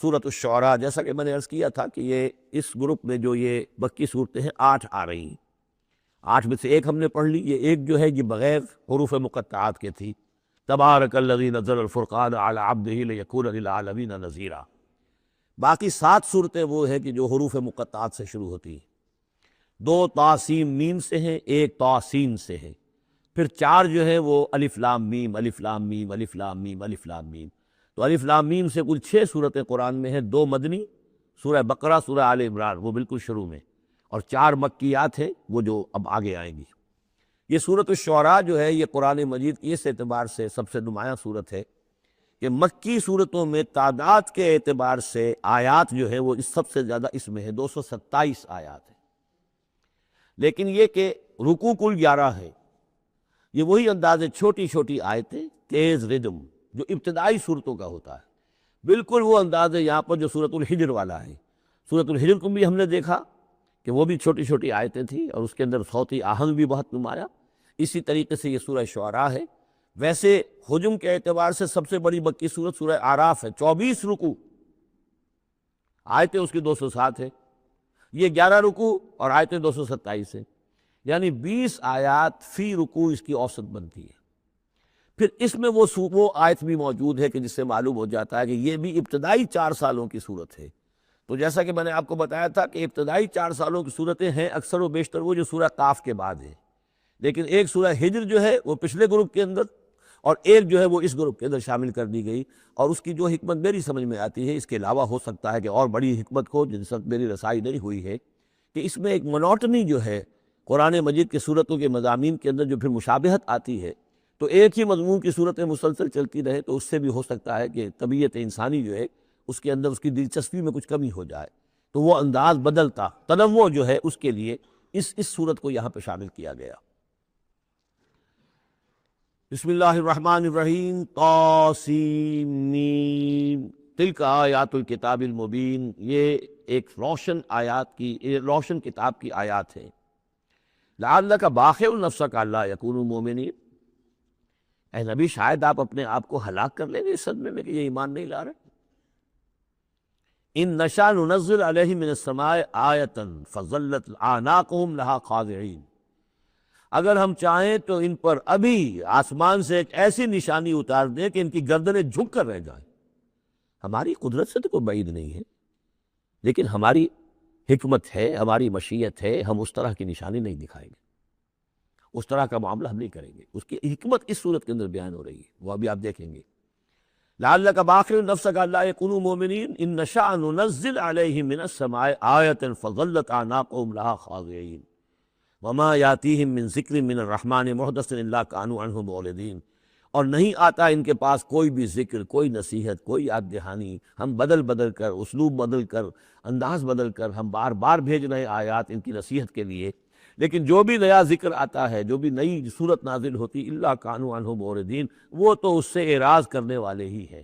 سورۃ الشعراء، جیسا کہ میں نے عرض کیا تھا کہ یہ اس گروپ میں جو یہ مکی صورتیں ہیں 8 آ رہی ہیں۔ 8 میں سے ایک ہم نے پڑھ لی، یہ ایک جو ہے یہ بغیر حروف مقطعات کے تھی، تبارک الذی نزل الفرقان علی عبدہ لیکون للعالمین نذیرا۔ باقی 7 صورتیں وہ ہیں کہ جو حروف مقطعات سے شروع ہوتی ہیں، 2 طاسیم میم سے ہیں، 1 طاسین سے ہے، پھر 4 جو ہے وہ الف لام میم الف لام میم الف لام میم الف لام میم۔ تو الف لام میم سے کل 6 صورتیں قرآن میں ہیں، 2 مدنی، سورہ بقرہ، سورہ آل عمران، وہ بالکل شروع میں، اور 4 مکیات ہیں وہ جو اب آگے آئیں گی۔ یہ سورۃ الشعراء جو ہے یہ قرآن مجید کی اس اعتبار سے سب سے نمایاں صورت ہے کہ مکی صورتوں میں تعداد کے اعتبار سے آیات جو ہے وہ سب سے زیادہ اس میں ہے، 227 آیات ہیں، لیکن یہ کہ رکوع کل 11 ہے۔ یہ وہی انداز ہے، چھوٹی چھوٹی آیتیں، تیز ردم جو ابتدائی صورتوں کا ہوتا ہے، بالکل وہ انداز ہے یہاں پر جو سورۃ الحجر والا ہے۔ سورۃ الحجر کو بھی ہم نے دیکھا کہ وہ بھی چھوٹی چھوٹی آیتیں تھیں اور اس کے اندر صوتی آہنگ بھی بہت نمایاں۔ اسی طریقے سے یہ سورہ شعراء ہے۔ ویسے حجم کے اعتبار سے سب سے بڑی مکی سورت سورہ اعراف ہے، 24 رکوع، آیتیں اس کی 207 ہے، یہ 11 رکوع اور آیتیں 227 ہیں، یعنی 20 آیات فی رکوع اس کی اوسط بنتی ہے۔ پھر اس میں وہ آیت بھی موجود ہے کہ جس سے معلوم ہو جاتا ہے کہ یہ بھی ابتدائی 4 سالوں کی صورت ہے۔ تو جیسا کہ میں نے آپ کو بتایا تھا کہ ابتدائی 4 سالوں کی صورتیں ہیں اکثر و بیشتر وہ جو سورہ قاف کے بعد ہے، لیکن ایک سورہ ہجر جو ہے وہ پچھلے گروپ کے اندر اور ایک جو ہے وہ اس گروپ کے اندر شامل کر دی گئی، اور اس کی جو حکمت میری سمجھ میں آتی ہے، اس کے علاوہ ہو سکتا ہے کہ اور بڑی حکمت ہو جن سے میری رسائی نہیں ہوئی ہے، کہ اس میں ایک منوٹنی جو ہے قرآن مجید کے صورتوں کے مضامین کے اندر جو پھر مشابہت آتی ہے، تو ایک ہی مضمون کی صورتیں مسلسل چلتی رہے تو اس سے بھی ہو سکتا ہے کہ طبیعت انسانی جو ہے اس کے اندر اس کی دلچسپی میں کچھ کمی ہو جائے، تو وہ انداز بدلتا، تنوع جو ہے اس کے لیے اس صورت کو یہاں پہ شامل کیا گیا۔ بسم اللہ الرحمن الرحیم، طاسیم میم، تلک آیات الکتاب المبین، یہ ایک روشن کتاب کی آیات ہیں۔ لعلک باخع نفسک الا یکونوا مؤمنین، اے نبی شاید آپ اپنے آپ کو ہلاک کر لیں گے اس صدمے میں کہ یہ ایمان نہیں لا رہے۔ ان نشاء ننزل علیہم من السماء آیۃ فظلت اعناقہم لہا خاضعین، اگر ہم چاہیں تو ان پر ابھی آسمان سے ایک ایسی نشانی اتار دیں کہ ان کی گردنیں جھک کر رہ جائیں۔ ہماری قدرت سے تو کوئی بعید نہیں ہے، لیکن ہماری حکمت ہے، ہماری مشیت ہے، ہم اس طرح کی نشانی نہیں دکھائیں گے، اس طرح کا معاملہ ہم نہیں کریں گے۔ اس کی حکمت اس صورت کے اندر بیان ہو رہی ہے، وہ ابھی آپ دیکھیں گے۔ لعلک باخع نفسک الا یکونوا مؤمنین ان نشاء ننزل علیہم من السماء آیۃ فظلت اعناقہم لہا خاضعین وما یاتیہم من ذکر من الرحمن محدث الا کانوا عنہ معرضین، اور نہیں آتا ان کے پاس کوئی بھی ذکر، کوئی نصیحت، کوئی یاد دہانی، ہم بدل کر، اسلوب بدل کر، انداز بدل کر ہم بار بار بھیج رہے ہیں آیات ان کی نصیحت کے لیے، لیکن جو بھی نیا ذکر آتا ہے، جو بھی نئی صورت نازل ہوتی، الا کانوا عنہ معرضین، وہ تو اس سے اعراض کرنے والے ہی ہیں۔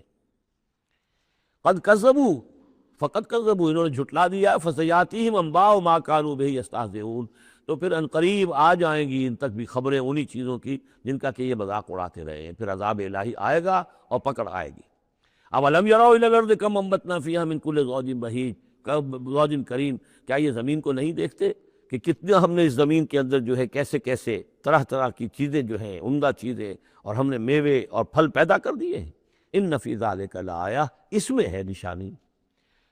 قد کذبوا، فقد کذبوا، انہوں نے جھٹلا دیا، فسیاتیہم انباء ما کانوا بہ یستہزئون، تو پھر ان قریب آ جائیں گی ان تک بھی خبریں انہی چیزوں کی جن کا کہ یہ مذاق اڑاتے رہے ہیں، پھر عذاب الہی آئے گا اور پکڑ آئے گی۔ اولم یروا الی الارض کم انبتنا فیہا من کل زوج بہیج زوج کریم، کیا یہ زمین کو نہیں دیکھتے کہ کتنا ہم نے اس زمین کے اندر جو ہے کیسے کیسے طرح طرح کی چیزیں جو ہیں، عمدہ چیزیں، اور ہم نے میوے اور پھل پیدا کر دیے ہیں۔ ان فی ذلک لآیہ، اس میں ہے نشانی،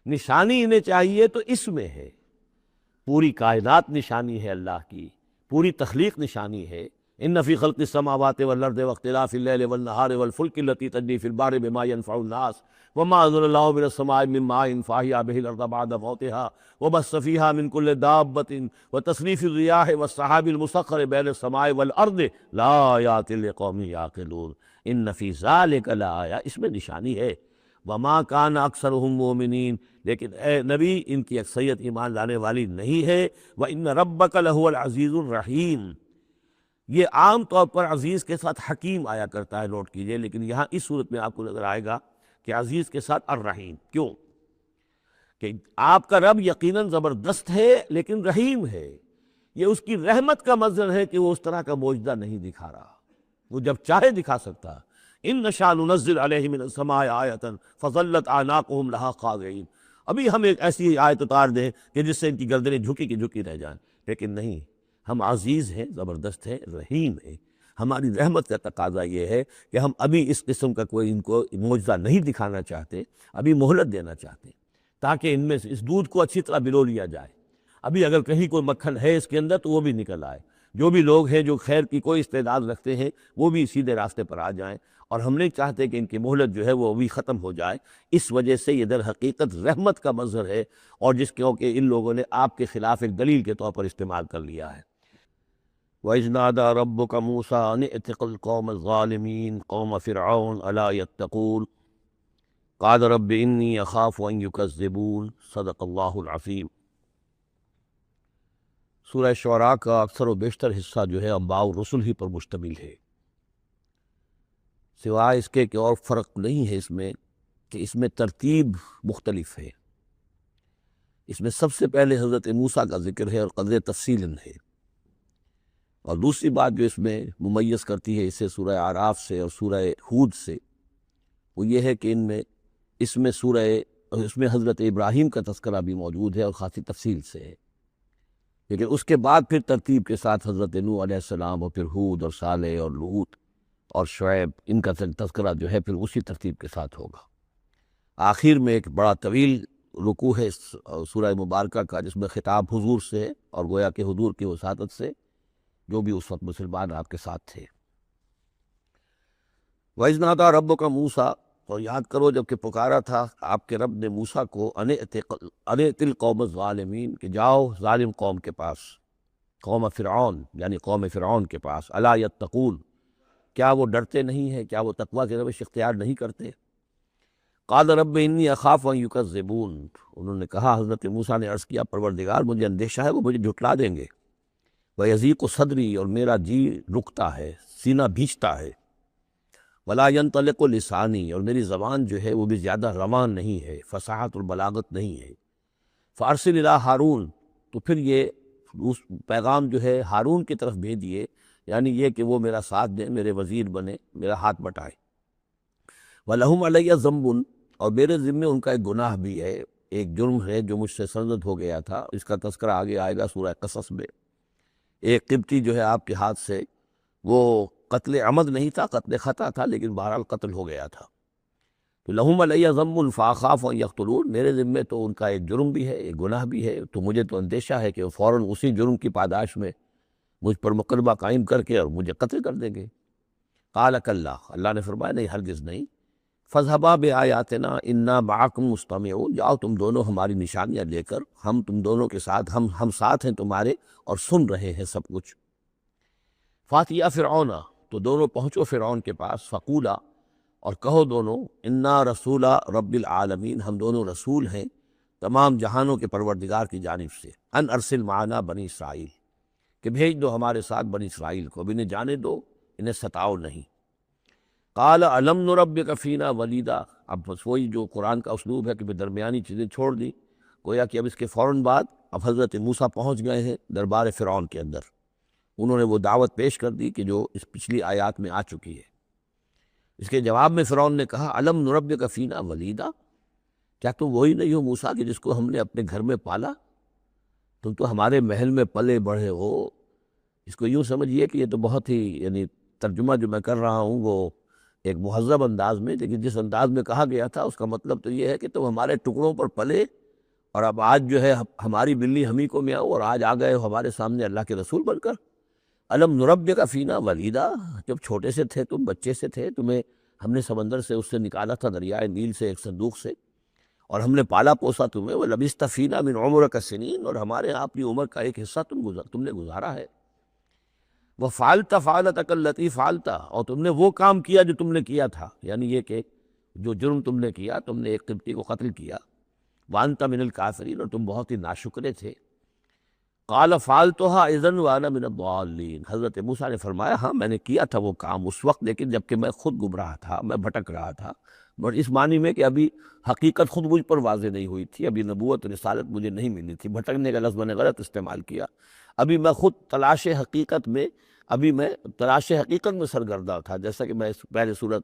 نشانی انہیں چاہیے تو اس میں ہے۔ پوری کائنات نشانی ہے اللہ کی، پوری تخلیق نشانی ہے۔ ان فی خلق السماوات والارض واختلاف اللیل والنہار والفلک التی تجری فی البحر بما ینفع الناس وما انزل اللہ من السماء من ماء فاحیا بہ الارض بعد موتها وبث فیہا من کل دابۃ وتصریف الریاح والسحاب المسخر بین السماء والارض لآیات لقوم یعقلون، ان فی ذلک لآیہ، اس میں نشانی ہے۔ وما کان اکثرہم مومنین، لیکن اے نبی ان کی اکثریت ایمان لانے والی نہیں ہے۔ وان ربک لہو العزیز الرحیم، یہ عام طور پر عزیز کے ساتھ حکیم آیا کرتا ہے، نوٹ کیجئے، لیکن یہاں اس صورت میں آپ کو نظر آئے گا کہ عزیز کے ساتھ الرحیم۔ کیوں؟ کہ آپ کا رب یقیناً زبردست ہے لیکن رحیم ہے، یہ اس کی رحمت کا مظہر ہے کہ وہ اس طرح کا معجزہ نہیں دکھا رہا، وہ جب چاہے دکھا سکتا، ان نشاء ننزل علیہم من السماء آیۃ فظلت اعناقهم لها خاضعین، ابھی ہم ایک ایسی آیت اتار دیں کہ جس سے ان کی گردنیں جھکی کی جھکی رہ جائیں، لیکن نہیں، ہم عزیز ہیں، زبردست ہیں، رحیم ہیں، ہماری رحمت کا تقاضا یہ ہے کہ ہم ابھی اس قسم کا کوئی ان کو معجزہ نہیں دکھانا چاہتے، ابھی مہلت دینا چاہتے ہیں تاکہ ان میں سے اس دودھ کو اچھی طرح بلو لیا جائے، ابھی اگر کہیں کوئی مکھن ہے اس کے اندر تو وہ بھی نکل آئے، جو بھی لوگ ہیں جو خیر کی کوئی استعداد رکھتے ہیں وہ بھی سیدھے راستے پر آ جائیں، اور ہم نہیں چاہتے کہ ان کی مہلت جو ہے وہ بھی ختم ہو جائے۔ اس وجہ سے یہ در حقیقت رحمت کا مظہر ہے، اور جس کیونکہ ان لوگوں نے آپ کے خلاف ایک دلیل کے طور پر استعمال کر لیا ہے۔ وَإِذْ نَادَىٰ رَبُّكَ مُوسَىٰ أَنِ ائْتِ الْقَوْمَ الظَّالِمِينَ قَوْمَ فِرْعَوْنَ أَلَا يَتَّقُونَ قَالَ رَبِّ إِنِّي أَخَافُ أَن يُكَذِّبُونِ صدق اللہ العظیم۔ سورہ شعراء کا اکثر و بیشتر حصہ جو ہے انباء الرسل ہی پر مشتمل ہے، سوائے اس کے کہ اور فرق نہیں ہے اس میں کہ اس میں ترتیب مختلف ہے۔ اس میں سب سے پہلے حضرت موسیٰ کا ذکر ہے اور قدر تفصیلاً ہے، اور دوسری بات جو اس میں ممیز کرتی ہے اسے سورہ اعراف سے اور سورہ ہود سے، وہ یہ ہے کہ اس میں حضرت ابراہیم کا تذکرہ بھی موجود ہے اور خاصی تفصیل سے ہے، لیکن اس کے بعد پھر ترتیب کے ساتھ حضرت نوح علیہ السلام اور پھر ہود اور صالح اور لوط اور شعیب، ان کا تذکرہ جو ہے پھر اسی ترتیب کے ساتھ ہوگا۔ آخر میں ایک بڑا طویل رکوع ہے اس سورہ مبارکہ کا، جس میں خطاب حضور سے ہے، اور گویا کہ حضور کی وساطت سے جو بھی اس وقت مسلمان آپ کے ساتھ تھے۔ وَإِذْ نَادَىٰ رَبُّكَ مُوسَىٰ، اور یاد کرو جب کہ پکارا تھا آپ کے رب نے موسیٰ کو، أَنِ ائْتِ الْقَوْمَ الظَّالِمِينَ، کہ جاؤ ظالم قوم کے پاس، قوم فرعون یعنی قوم فرعون کے پاس، أَلَا يَتَّقُونَ، کیا وہ ڈرتے نہیں ہیں، کیا وہ تقویٰ کی روش اختیار نہیں کرتے؟ قال رب انی اخاف ان یکذبون، انہوں نے کہا، حضرت موسیٰ نے عرض کیا، پروردگار مجھے اندیشہ ہے وہ مجھے جھٹلا دیں گے، ویضیق صدری، اور میرا جی رکتا ہے، سینہ بھیجتا ہے، ولا ینطلق لسانی، اور میری زبان جو ہے وہ بھی زیادہ روان نہیں ہے، فصاحت اور بلاغت نہیں ہے، فارسل الی ہارون، تو پھر یہ پیغام جو ہے ہارون کی طرف بھیجیے، یعنی یہ کہ وہ میرا ساتھ دیں، میرے وزیر بنے، میرا ہاتھ بٹائیں۔ وَلَهُمْ عَلَيَّ ذَنْبٌ، اور میرے ذمے ان کا ایک گناہ بھی ہے، ایک جرم ہے جو مجھ سے سرزد ہو گیا تھا، اس کا تذکرہ آگے آئے گا سورہ قصص میں۔ ایک قبطی جو ہے آپ کے ہاتھ سے، وہ قتل عمد نہیں تھا، قتل خطا تھا، لیکن بہرحال قتل ہو گیا تھا۔ تو لَهُمْ عَلَيَّ ذَنْبٌ فَأَخَافُ أَن يَقْتُلُونِ، میرے ذمے تو ان کا ایک جرم بھی ہے، ایک گناہ بھی ہے، تو مجھے تو اندیشہ ہے کہ وہ فوراً اسی جرم کی پاداش میں مجھ پر مقدمہ قائم کر کے اور مجھے قتل کر دیں گے۔ قال کلا، اللہ نے فرمایا نہیں، ہرگز نہیں، فاذهبا بآیاتنا انا معکم مستمعون، جاؤ تم دونوں ہماری نشانیاں لے کر، ہم تم دونوں کے ساتھ، ہم ساتھ ہیں تمہارے اور سن رہے ہیں سب کچھ۔ فاتیا فرعون، تو دونوں پہنچو فرعون کے پاس، فقولا، اور کہو دونوں، انا رسول رب العالمین، ہم دونوں رسول ہیں تمام جہانوں کے پروردگار کی جانب سے، ان ارسل معنا بنی اسرائیل، کہ بھیج دو ہمارے ساتھ بنی اسرائیل کو، اب انہیں جانے دو، انہیں ستاؤ نہیں۔ قال الم نربک فینا ولیدا، اب بس وہی جو قرآن کا اسلوب ہے کہ درمیانی چیزیں چھوڑ دی، گویا کہ اب اس کے فوراً بعد اب حضرت موسیٰ پہنچ گئے ہیں دربار فرعون کے اندر، انہوں نے وہ دعوت پیش کر دی کہ جو اس پچھلی آیات میں آ چکی ہے۔ اس کے جواب میں فرعون نے کہا، الم نربک فینا ولیدا، کیا تم وہی نہیں ہو موسیٰ کہ جس کو ہم نے اپنے گھر میں پالا؟ تم تو ہمارے محل میں پلے بڑھے ہو۔ اس کو یوں سمجھیے کہ یہ تو بہت ہی، یعنی ترجمہ جو میں کر رہا ہوں وہ ایک مہذب انداز میں، لیکن جس انداز میں کہا گیا تھا اس کا مطلب تو یہ ہے کہ تم ہمارے ٹکڑوں پر پلے، اور اب آج جو ہے ہماری بلی ہمیں کو میں آؤ، اور آج آ گئے ہو ہمارے سامنے اللہ کے رسول بن کر۔ الم نربک فینا ولیدا، جب چھوٹے سے تھے تم، بچے سے تھے، تمہیں ہم نے سمندر سے اس سے نکالا تھا، دریائے نیل سے، ایک صندوق سے، اور ہم نے پالا پوسا تمہیں، وَلَبِثْتَ فِينَا مِنْ عُمُرِكَ سِنِينَ، اور ہمارے اپنی عمر کا ایک حصہ تم نے گزارا ہے۔ وَفَعَلْتَ فَعَلَتَكَ الَّتِي فَعَلْتَ، اور تم نے وہ کام کیا جو تم نے کیا تھا، یعنی یہ کہ جو جرم تم نے کیا، تم نے ایک قبطی کو قتل کیا، وَأَنْتَ مِنَ الْكَافِرِينَ، اور تم بہت ہی ناشکرے تھے۔ قَالَ فَعَلْتُهَا إِذًا وَأَنَا مِنَ الضَّالِّينَ، حضرت موسیٰ نے فرمایا، ہاں میں نے کیا تھا وہ کام اس وقت، لیکن جبکہ میں خود گمراہ تھا، میں بھٹک رہا تھا، اور اس معنی میں کہ ابھی حقیقت خود مجھ پر واضح نہیں ہوئی تھی، ابھی نبوت رسالت مجھے نہیں ملی تھی، بھٹکنے کا لفظ میں نے غلط استعمال کیا، ابھی میں خود تلاش حقیقت میں سرگردہ تھا، جیسا کہ میں پہلے صورت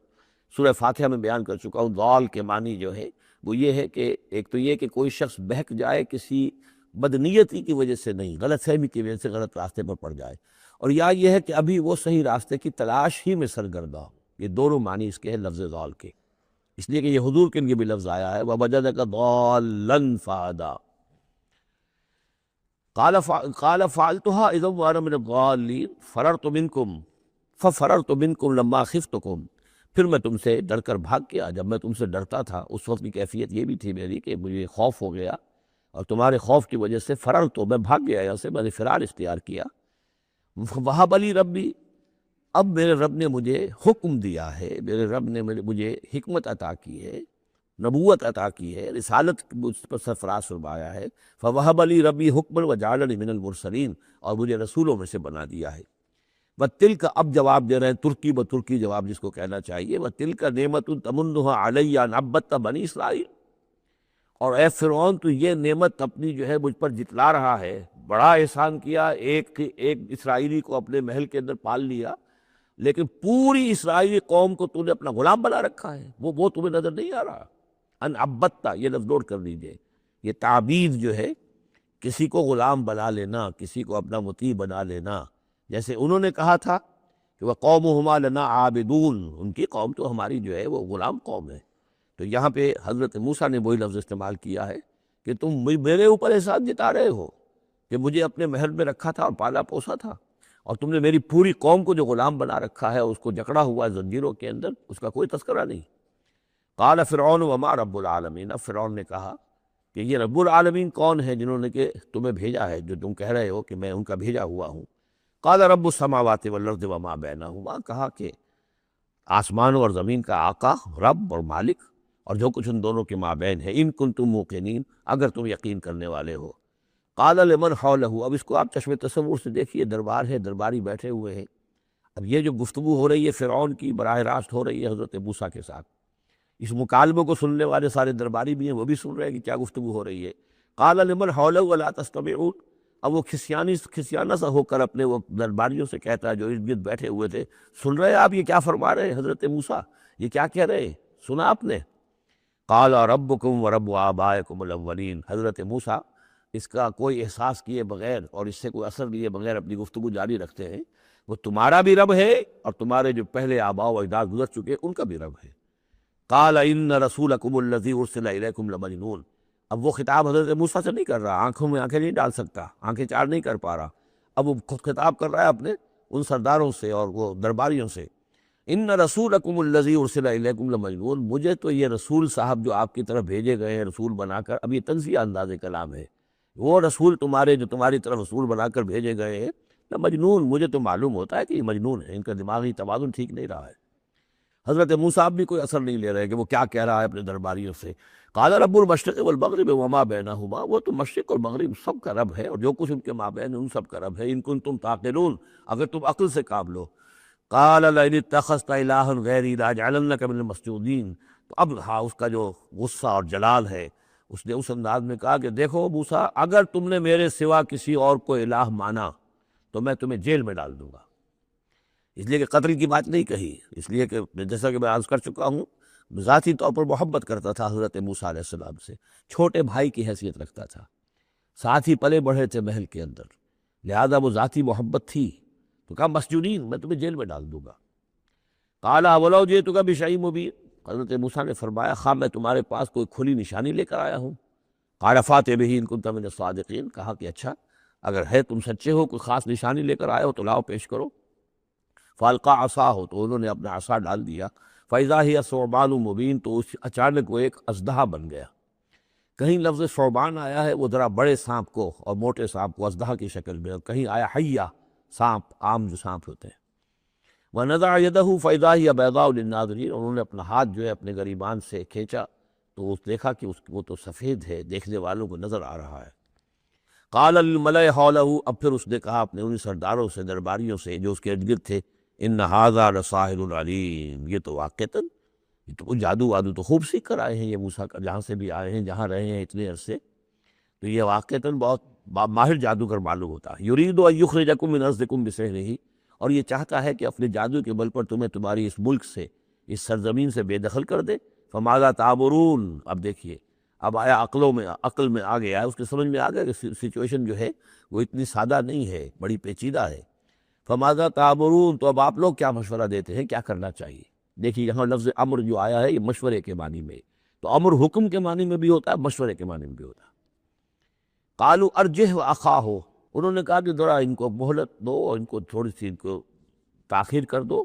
سورہ فاتحہ میں بیان کر چکا ہوں، ضال کے معنی جو ہے وہ یہ ہے کہ ایک تو یہ کہ کوئی شخص بہک جائے کسی بدنیتی کی وجہ سے نہیں، غلط فہمی کی وجہ سے غلط راستے پر پڑ جائے، اور یا یہ ہے کہ ابھی وہ صحیح راستے کی تلاش ہی میں سرگردہ ہو۔ یہ دونوں معنی اس کے ہیں لفظ ضال کے، اس لیے کہ یہ حضور کے لیے بھی لفظ آیا ہے وَوَجَدَكَ ضَالًّا فَهَدَىٰ۔ قَالَ فَعَلْتُهَا إِذًا وَأَنَا مِنَ الضَّالِّينَ فَرَرْتُ مِنكُمْ فَفَرَرْتُ مِنكُمْ لَمَّا خِفْتُكُمْ، پھر میں تم سے ڈر کر بھاگ گیا، جب میں تم سے ڈرتا تھا اس وقت کی کیفیت یہ بھی تھی میری کہ مجھے خوف ہو گیا، اور تمہارے خوف کی وجہ سے فررت، میں بھاگ گیا یہاں سے، میں نے فرار اختیار کیا۔ وہب لی ربی، اب میرے رب نے مجھے حکم دیا ہے، میرے رب نے مجھے حکمت عطا کی ہے، نبوت عطا کی ہے، رسالت مجھ پر سرفراز فرمایا ہے۔ فوہب لی ربی حکما وجعلنی من المرسلین، اور مجھے رسولوں میں سے بنا دیا ہے۔ وَتِلْكَ، اب جواب دے رہے ہیں ترکی بترکی جواب جس کو کہنا چاہیے، وَتِلْكَ نِعْمَةٌ تَمُنُّهَا عَلَيَّ أَنْ عَبَّدْتَ بَنِي اسرائیل، اور اے فرعون تو یہ نعمت اپنی جو ہے مجھ پر جتلا رہا ہے، بڑا احسان کیا، ایک اسرائیلی کو اپنے محل کے اندر پال لیا، لیکن پوری اسرائیلی قوم کو تو نے اپنا غلام بنا رکھا ہے، وہ تمہیں نظر نہیں آ رہا۔ ان عبدتا، یہ لفظ نوٹ کر لیجئے، یہ تعبید جو ہے کسی کو غلام بنا لینا، کسی کو اپنا مطیع بنا لینا، جیسے انہوں نے کہا تھا کہ وَقَوْمُهُمَا لَنَا عَابِدُونَ، ان کی قوم تو ہماری جو ہے وہ غلام قوم ہے۔ تو یہاں پہ حضرت موسیٰ نے وہی لفظ استعمال کیا ہے کہ تم میرے اوپر احسان جتا رہے ہو کہ مجھے اپنے محل میں رکھا تھا اور پالا پوسا تھا، اور تم نے میری پوری قوم کو جو غلام بنا رکھا ہے، اس کو جکڑا ہوا ہے زنجیروں کے اندر، اس کا کوئی تذکرہ نہیں۔ قال فرعون وما رب العالمین، اب فرعون نے کہا کہ یہ رب العالمین کون ہے جنہوں نے کہ تمہیں بھیجا ہے، جو تم کہہ رہے ہو کہ میں ان کا بھیجا ہوا ہوں۔ قال رب السماوات والارض وما بینہما، کہا کہ آسمانوں اور زمین کا آقا، رب اور مالک، اور جو کچھ ان دونوں کے مابین ہے، ان کنتم موقنین، اگر تم یقین کرنے والے ہو۔ قال لمن حولہ، اب اس کو آپ چشم تصور سے دیکھیے، دربار ہے، درباری بیٹھے ہوئے ہیں، اب یہ جو گفتگو ہو رہی ہے فرعون کی براہ راست ہو رہی ہے حضرت موسیٰ کے ساتھ، اس مکالمے کو سننے والے سارے درباری بھی ہیں، وہ بھی سن رہے ہیں کہ کیا گفتگو ہو رہی ہے۔ قال لمن حولہ الا تستمعون، اب وہ کھسیانہ سا ہو کر اپنے وہ درباریوں سے کہتا ہے جو ارد گرد بیٹھے ہوئے تھے، سن رہے ہیں آپ یہ کیا فرما رہے ہیں حضرت موسیٰ، یہ کیا کہہ رہے ہیں، سنا آپ نے؟ قال ربکم ورب آبائکم الاولین، حضرت موسیٰ اس کا کوئی احساس کیے بغیر اور اس سے کوئی اثر لیے بغیر اپنی گفتگو جاری رکھتے ہیں، وہ تمہارا بھی رب ہے اور تمہارے جو پہلے آباء و اجداد گزر چکے ان کا بھی رب ہے۔ قال ان رسولکم الذی ارسل الیکم لمجنون، اب وہ خطاب حضرت موسیٰ سے نہیں کر رہا، آنکھوں میں آنکھیں نہیں ڈال سکتا، آنکھیں چار نہیں کر پا رہا، اب وہ خود خطاب کر رہا ہے اپنے ان سرداروں سے اور وہ درباریوں سے۔ ان رسولکم الذی ارسل الیکم لمجنون، مجھے تو یہ رسول صاحب جو آپ کی طرف بھیجے گئے ہیں رسول بنا کر، اب یہ تنزیہ انداز کلام ہے، وہ رسول تمہارے جو تمہاری طرف رسول بنا کر بھیجے گئے ہیں مجنون، مجھے تو معلوم ہوتا ہے کہ یہ مجنون ہے، ان کا دماغی توازن ٹھیک نہیں رہا ہے۔ حضرت موسیٰ بھی کوئی اثر نہیں لے رہے کہ وہ کیا کہہ رہا ہے اپنے درباریوں سے۔ قال رب المشرق والمغرب وما بینہما، وہ تو مشرق اور مغرب سب کا رب ہے اور جو کچھ ان کے مابین ہے ان سب کا رب ہے، ان کنتم تعقلون، اگر تم عقل سے کام لو۔ قال لئن اتخذت الہا غیری لاجعلنک من المسجونین، تو اب ہاں اس کا جو غصہ اور جلال ہے، اس نے اس انداز میں کہا کہ دیکھو موسیٰ، اگر تم نے میرے سوا کسی اور کو الہ مانا تو میں تمہیں جیل میں ڈال دوں گا۔ اس لیے کہ قتل کی بات نہیں کہی، اس لیے کہ جیسا کہ میں عرض کر چکا ہوں، ذاتی طور پر محبت کرتا تھا حضرت موسیٰ علیہ السلام سے، چھوٹے بھائی کی حیثیت رکھتا تھا، ساتھ ہی پلے بڑھے تھے محل کے اندر، لہذا وہ ذاتی محبت تھی، تو کہا مسجونین، میں تمہیں جیل میں ڈال دوں گا۔ قال اولو جئتک بشیء مبین، حضرت موسیٰ نے فرمایا خواہ میں تمہارے پاس کوئی کھلی نشانی لے کر آیا ہوں۔ قال فاتح بہ ان کنت من الصادقین، کہا کہ اچھا اگر ہے تم سچے ہو، کوئی خاص نشانی لے کر آئے ہو تو لاؤ پیش کرو۔ فالقا عصاہ، تو انہوں نے اپنا عصا ڈال دیا، فاذا ہی ثعبان مبین، تو اچانک وہ ایک اژدہا بن گیا۔ کہیں لفظ ثعبان آیا ہے وہ ذرا بڑے سانپ کو اور موٹے سانپ کو اژدہا کی شکل میں، اور کہیں آیا حیہ، سانپ، عام جو سانپ ہوتے ہیں۔ وَنَزَعَ يَدَهُ فَإِذَا هِيَ بَيْضَاءُ لِلنَّاظِرِينَ، انہوں نے اپنا ہاتھ جو ہے اپنے گریبان سے کھینچا تو اس دیکھا کہ وہ تو سفید ہے، دیکھنے والوں کو نظر آ رہا ہے۔ قَالَ لِلْمَلَإِ حَوْلَهُ، اب پھر اس نے کہا اپنے ان سرداروں سے، درباریوں سے جو اس کے ارد گرد تھے، ان هذا لساحر علیم، یہ تو واقعتاً یہ تو جادو وادو تو خوب سیکھ کر آئے ہیں یہ موسیٰ کا، جہاں سے بھی آئے ہیں، جہاں رہے ہیں اتنے عرصے، تو یہ واقعتاً بہت ماہر جادوگر معلوم ہوتا ہے۔ یرید ان یخرجکم من ارضکم بسحرہ، اور یہ چاہتا ہے کہ اپنے جادو کے بل پر تمہیں تمہاری اس ملک سے اس سرزمین سے بے دخل کر دے۔ فماذا تعمرون، اب دیکھیے اب آیا عقل میں آ گیا، اس کے سمجھ میں آ گیا کہ سچویشن جو ہے وہ اتنی سادہ نہیں ہے، بڑی پیچیدہ ہے۔ فماذا تعمرون، تو اب آپ لوگ کیا مشورہ دیتے ہیں، کیا کرنا چاہیے؟ دیکھیے یہاں لفظ امر جو آیا ہے یہ مشورے کے معنی میں، تو امر حکم کے معنی میں بھی ہوتا ہے، مشورے کے معنی میں بھی ہوتا ہے۔ قالوا ارجہ واخاہ، انہوں نے کہا کہ ذرا ان کو مہلت دو اور ان کو تھوڑی سی ان کو تاخیر کر دو،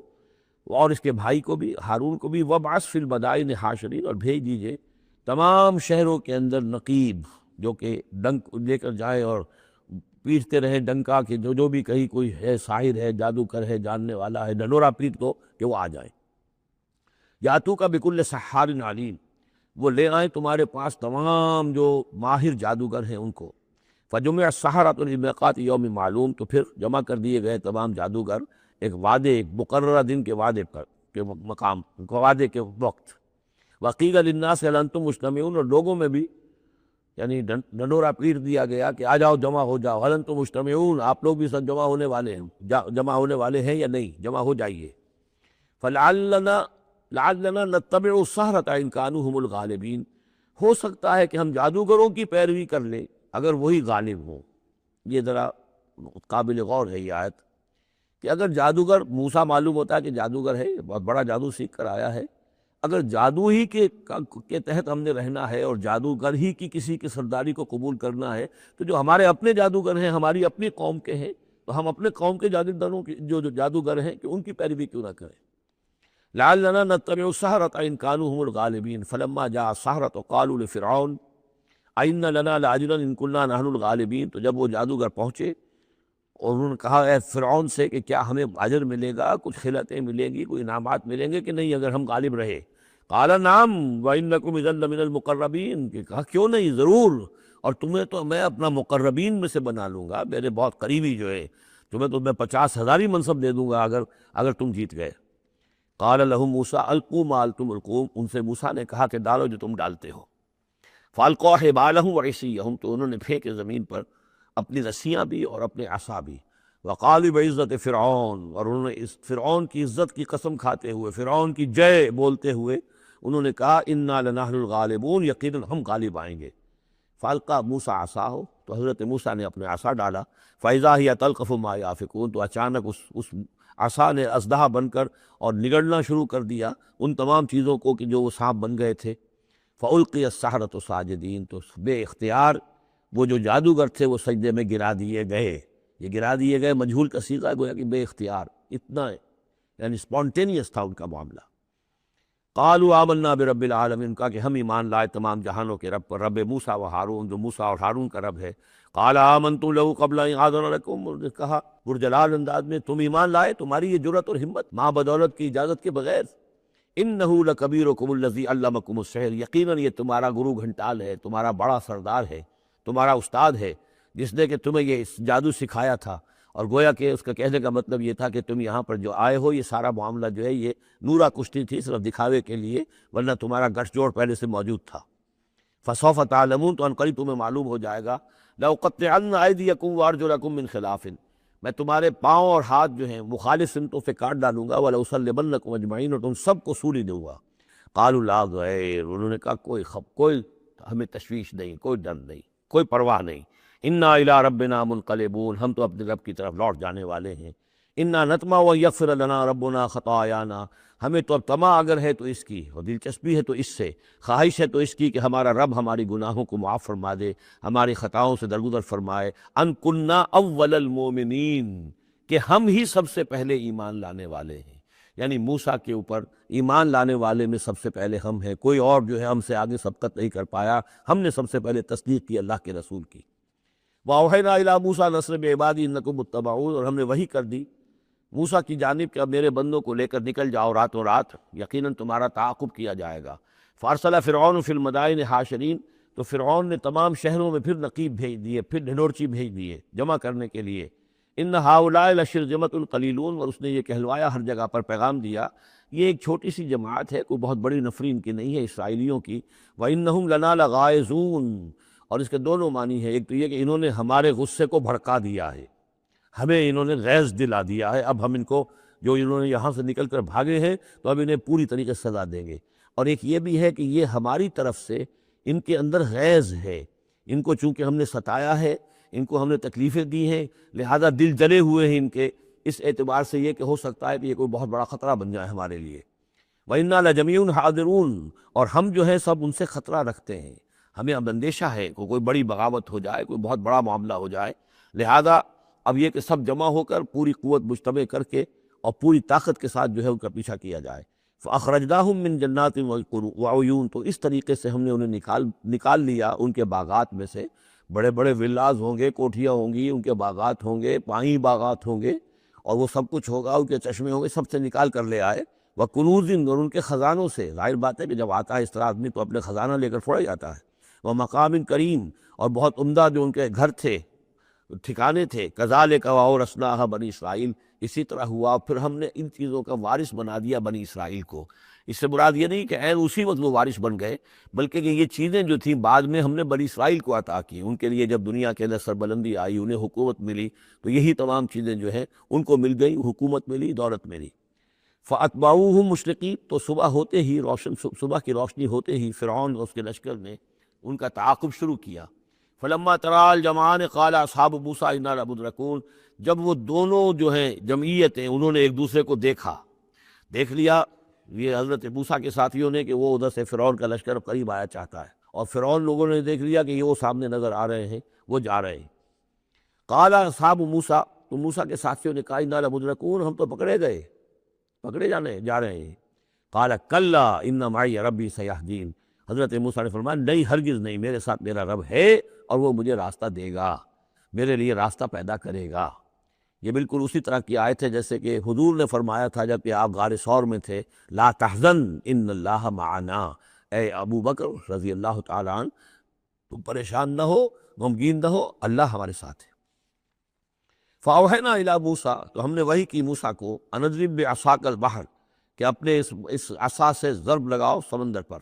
اور اس کے بھائی کو بھی، ہارون کو بھی، وابعث فی المدائن حاشرین، اور بھیج دیجئے تمام شہروں کے اندر نقیب جو کہ ڈنک لے کر جائیں اور پیٹتے رہیں ڈنکا کہ جو بھی کہیں کوئی ہے ساحر ہے، جادوگر ہے، جاننے والا ہے، ڈنڈورا پیٹ دو کہ وہ آ جائیں۔ یاتو کا بکل سحار علیم، وہ لے آئیں تمہارے پاس تمام جو ماہر جادوگر ہیں ان کو۔ فجمع السحرۃ لمیقات یوم معلوم، تو پھر جمع کر دیے گئے تمام جادوگر ایک وعدے، ایک مقررہ دن کے وعدے پر، کے مقام، وعدے کے وقت۔ وقیل للناس هل انتم مجتمعون، اور لوگوں میں بھی یعنی ڈنڈورا پیٹ دیا گیا کہ آ جاؤ، جمع ہو جاؤ، هل انتم مجتمعون، آپ لوگ بھی سب جمع ہونے والے ہیں، جمع ہونے والے ہیں یا نہیں، جمع ہو جائیے۔ لعلنا نتبع السحرۃ ان كانوا هم الغالبین، ہو سکتا ہے کہ ہم جادوگروں کی پیروی کر لیں اگر وہی غالب ہوں۔ یہ ذرا قابل غور ہے یہ آیت، کہ اگر جادوگر، موسیٰ معلوم ہوتا ہے کہ جادوگر ہے، بہت بڑا جادو سیکھ کر آیا ہے، اگر جادو ہی کے تحت ہم نے رہنا ہے اور جادوگر ہی کی کسی کی سرداری کو قبول کرنا ہے، تو جو ہمارے اپنے جادوگر ہیں، ہماری اپنی قوم کے ہیں، تو ہم اپنے قوم کے جادوگروں کی جو جادوگر ہیں کہ ان کی پیروی کیوں نہ کریں۔ لعلنا نتبع السحرۃ ان كانوا هم الغالبین فلما جاء السحرۃ قالوا لفرعون أئن لنا لأجرا إن كنا نحن الغالبین، تو جب وہ جادوگر پہنچے اور انہوں نے کہا اے فرعون سے کہ کیا ہمیں اجر ملے گا، کچھ خلعتیں ملیں گی، کوئی انعامات ملیں گے کہ نہیں اگر ہم غالب رہے؟ قال نعم وإنكم إذا لمن المقربین، کہ کہا کیوں نہیں، ضرور، اور تمہیں تو میں اپنا مقربین میں سے بنا لوں گا، میرے بہت قریبی جو ہے، تمہیں تو میں 50,000 منصب دے دوں گا اگر تم جیت گئے۔ قال لهم موسیٰ القوا ما انتم ملقون، ان سے موسیٰ نے کہا کہ ڈالو جو تم ڈالتے ہو۔ فالقوا حبالهم وعصیهم، تو انہوں نے پھینکے زمین پر اپنی رسیاں بھی اور اپنے عصا بھی۔ وقالوا بعزت فرعون، اور انہوں نے اس فرعون کی عزت کی قسم کھاتے ہوئے، فرعون کی جے بولتے ہوئے انہوں نے کہا انا لنحن الغالبون، یقیناً ہم غالب آئیں گے۔ فالقا موسیٰ عصاہ، تو حضرت موسیٰ نے اپنے عصا ڈالا، فاذا ہی تلقف ما یافکون، تو اچانک اس عصا نے اسدحہ بن کر اور نگڑنا شروع کر دیا ان تمام چیزوں کو کہ جو وہ سانپ بن گئے تھے۔ فألقی السحرۃ ساجدین، تو بے اختیار وہ جو جادوگر تھے وہ سجدے میں گرا دیے گئے۔ یہ گرا دیے گئے مجہول کا صیغہ ہے، گویا کہ بے اختیار، اتنا یعنی سپونٹینیس تھا ان کا معاملہ۔ قالوا آمنا برب العالمین، کہا کہ ہم ایمان لائے تمام جہانوں کے رب پر، رب موسیٰ و ہارون، جو موسیٰ اور ہارون کا رب ہے۔ قال آمنتم لہ قبل ان آذن لکم، انہوں نے کہا پرجلال انداز میں، تم ایمان لائے، تمہاری یہ جرأت اور ہمت ماں بدولت کی اجازت کے بغیر۔ انہ لکبیرکم الذی علمکم السحر، یقیناً یہ تمہارا گرو گھنٹال ہے، تمہارا بڑا سردار ہے، تمہارا استاد ہے، جس نے کہ تمہیں یہ جادو سکھایا تھا۔ اور گویا کہ اس کا کہنے کا مطلب یہ تھا کہ تم یہاں پر جو آئے ہو، یہ سارا معاملہ جو ہے یہ نورا کشتی تھی، صرف دکھاوے کے لیے، ورنہ تمہارا گٹھ جوڑ پہلے سے موجود تھا۔ فسوف تعلمون، تو عنقریب تمہیں معلوم ہو جائے گا۔ لأقطعن أيديكم وأرجلكم من خلاف، میں تمہارے پاؤں اور ہاتھ جو ہیں مخالف سمتوں سے کاٹ ڈالوں گا، وَلَأُصَلِّبَنَّكُمْ أَجْمَعِينَ، اور تم سب کو سولی دوں گا۔ قالوا لا ضير، انہوں نے کہا کوئی ہمیں تشویش نہیں، کوئی ڈر نہیں، کوئی پرواہ نہیں۔ انا الی ربنا منقلبون، ہم تو اپنے رب کی طرف لوٹ جانے والے ہیں۔ انا نطمع ان یغفر لنا ربنا خطایانا، ہمیں تو اب طمع اگر ہے تو اس کی، اور دلچسپی ہے تو اس سے، خواہش ہے تو اس کی کہ ہمارا رب ہماری گناہوں کو معاف فرما دے، ہماری خطاؤں سے درگزر فرمائے۔ ان کننا اول المؤمنین، کہ ہم ہی سب سے پہلے ایمان لانے والے ہیں، یعنی موسیٰ کے اوپر ایمان لانے والے میں سب سے پہلے ہم ہیں، کوئی اور جو ہے ہم سے آگے سبقت نہیں کر پایا، ہم نے سب سے پہلے تصدیق کی اللہ کے رسول کی۔ وَأَوْحَيْنَا إِلَىٰ مُوسَىٰ أَنْ أَسْرِ بِعِبَادِي إِنَّكُمْ مُتَّبَعُونَ، اور ہم نے وحی کر دی موسیٰ کی جانب کہ اب میرے بندوں کو لے کر نکل جاؤ راتوں رات، یقیناً تمہارا تعاقب کیا جائے گا۔ فَأَرْسَلَ فِرْعَوْنُ فِي الْمَدَائِنِ حَاشِرِينَ، تو فرعون نے تمام شہروں میں پھر نقیب بھیج دیے، پھر ڈھنڈورچی بھیج دیے جمع کرنے کے لیے۔ إِنَّ هَٰؤُلَاءِ لَشِرْذِمَةٌ قَلِيلُونَ، اور اس نے یہ کہلوایا، ہر جگہ پر پیغام دیا، یہ ایک چھوٹی سی جماعت ہے، کوئی بہت بڑی نفری ان کی نہیں ہے، اسرائیلیوں کی۔ وَإِنَّهُمْ لَنَا لَغَائِظُونَ، اور اس کے دونوں معنی ہے، ایک تو یہ کہ انہوں نے ہمارے غصے کو بھڑکا دیا ہے، ہمیں انہوں نے غیظ دلا دیا ہے، اب ہم ان کو جو انہوں نے یہاں سے نکل کر بھاگے ہیں تو اب انہیں پوری طریقے سے سزا دیں گے۔ اور ایک یہ بھی ہے کہ یہ ہماری طرف سے ان کے اندر غیظ ہے، ان کو چونکہ ہم نے ستایا ہے، ان کو ہم نے تکلیفیں دی ہیں، لہذا دل جلے ہوئے ہیں ان کے، اس اعتبار سے یہ کہ ہو سکتا ہے کہ یہ کوئی بہت بڑا خطرہ بن جائے ہمارے لیے۔ وَإِنَّا لَجَمِيعٌ حَاذِرُونَ، اور ہم جو ہے سب ان سے خطرہ رکھتے ہیں، ہمیں اب اندیشہ ہے کہ کوئی بڑی بغاوت ہو جائے، کوئی بہت بڑا معاملہ ہو جائے، لہذا اب یہ کہ سب جمع ہو کر پوری قوت مجتمع کر کے اور پوری طاقت کے ساتھ جو ہے ان کا پیچھا کیا جائے۔ فَأَخْرَجْنَاهُم مِّن جَنَّاتٍ وَعُيُونٍ، تو اس طریقے سے ہم نے انہیں نکال لیا ان کے باغات میں سے، بڑے بڑے ولاز ہوں گے، کوٹھیاں ہوں گی، ان کے باغات ہوں گے، پانی باغات ہوں گے، اور وہ سب کچھ ہوگا، ان کے چشمے ہوں گے، سب سے نکال کر لے آئے۔ وَكُنُوزٍ، اور ان کے خزانوں سے، ظاہر بات ہے کہ جب آتا ہے اس طرح آدمی تو اپنے خزانہ لے کر تھوڑا جاتا ہے۔ وَمَقَامٍ کریم، اور بہت عمدہ جو ان کے گھر تھے، ٹھکانے تھے۔ کذالک وَأَوْرَثْنَاهَا بنی اسرائیل، اسی طرح ہوا پھر ہم نے ان چیزوں کا وارث بنا دیا بنی اسرائیل کو۔ اس سے مراد یہ نہیں کہ عین اسی وقت وہ وارث بن گئے، بلکہ کہ یہ چیزیں جو تھیں بعد میں ہم نے بنی اسرائیل کو عطا کی، ان کے لیے جب دنیا کے اندر سربلندی آئی، انہیں حکومت ملی، تو یہی تمام چیزیں جو ہیں ان کو مل گئی، حکومت ملی، دولت ملی۔ فَأَتْبَعُوهُم مُشْرِقِينَ، تو صبح ہوتے ہی صبح کی روشنی ہوتے ہی فرعون اور اس کے لشکر نے ان کا تعاقب شروع کیا۔ فلما تراءى الجمعان قال اصحاب موسیٰ انا لمدرکون، جب وہ دونوں جو ہیں جمعیتیں انہوں نے ایک دوسرے کو دیکھ لیا، یہ حضرت موسیٰ کے ساتھیوں نے کہ وہ ادھر سے فرعون کا لشکر قریب آیا چاہتا ہے، اور فرعون لوگوں نے دیکھ لیا کہ یہ وہ سامنے نظر آ رہے ہیں، وہ جا رہے ہیں۔ قال اصحاب موسیٰ، تو موسیٰ کے ساتھیوں نے کہا انا لمدرکون، ہم تو پکڑے جا رہے ہیں۔ قال کلا ان معی ربی سیہدین، حضرت موسیٰ نے فرمایا نہیں، ہرگز نہیں، میرے ساتھ میرا رب ہے اور وہ مجھے راستہ دے گا، میرے لیے راستہ پیدا کرے گا۔ یہ بالکل اسی طرح کی آیت ہے جیسے کہ حضور نے فرمایا تھا جب کہ آپ غار ثور میں تھے، لا تحزن ان اللہ معنا، اے ابو بکر رضی اللہ تعالیٰ عنہ، تم پریشان نہ ہو، غمگین نہ ہو، اللہ ہمارے ساتھ ہے۔ فاوحینا الی موسیٰ، تو ہم نے وحی کی موسیٰ کو، ان اضرب بعصاک البحر، کہ اپنے اس عصا سے ضرب لگاؤ سمندر پر،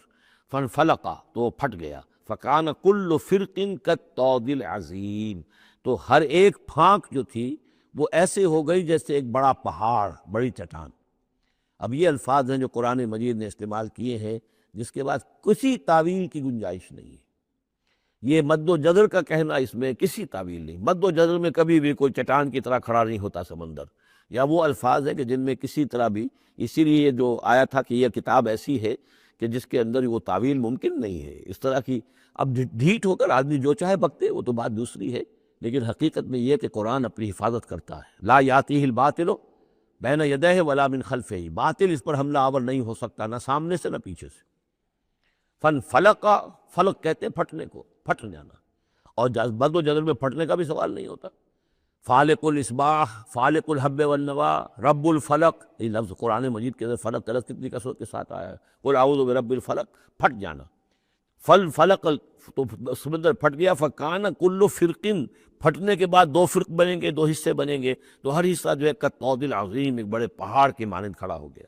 فانفلق، تو وہ پھٹ گیا، فکان کل فرق کالطود العظیم، تو ہر ایک پھانک جو تھی وہ ایسے ہو گئی جیسے ایک بڑا پہاڑ، بڑی چٹان۔ اب یہ الفاظ ہیں جو قرآن مجید نے استعمال کیے ہیں، جس کے بعد کسی تعویل کی گنجائش نہیں ہے۔ یہ مد و جزر کا کہنا، اس میں کسی تعویل نہیں، مد و جزر میں کبھی بھی کوئی چٹان کی طرح کھڑا نہیں ہوتا سمندر، یا وہ الفاظ ہیں کہ جن میں کسی طرح بھی، اسی لیے یہ جو آیا تھا کہ یہ کتاب ایسی ہے کہ جس کے اندر وہ تعویل ممکن نہیں ہے اس طرح کی۔ اب ڈھیٹ ہو کر آدمی جو چاہے بکتے، وہ تو بات دوسری ہے، لیکن حقیقت میں یہ کہ قرآن اپنی حفاظت کرتا ہے۔ لا یاتیہ الباطل بین یدیہ ولا من خلفہ، باطل اس پر حملہ آور نہیں ہو سکتا، نہ سامنے سے نہ پیچھے سے۔ فلق، فلق کہتے ہیں پھٹنے کو، پھٹ جانا، اور مد و جزر میں پھٹنے کا بھی سوال نہیں ہوتا۔ فالق الاصباح، فالق الحب والنوا، رب الفلق، یہ لفظ قرآن مجید کے اندر فلق کا لفظ کتنی کثرت کے ساتھ آیا ہے، قل اعوذ برب الفلق، پھٹ جانا۔ فلق، تو سمندر پھٹ گیا، فکان کل فرقن، پھٹنے کے بعد دو فرق بنیں گے، دو حصے بنیں گے، تو ہر حصہ جو ہے کالطود العظیم، ایک بڑے پہاڑ کے مانند کھڑا ہو گیا۔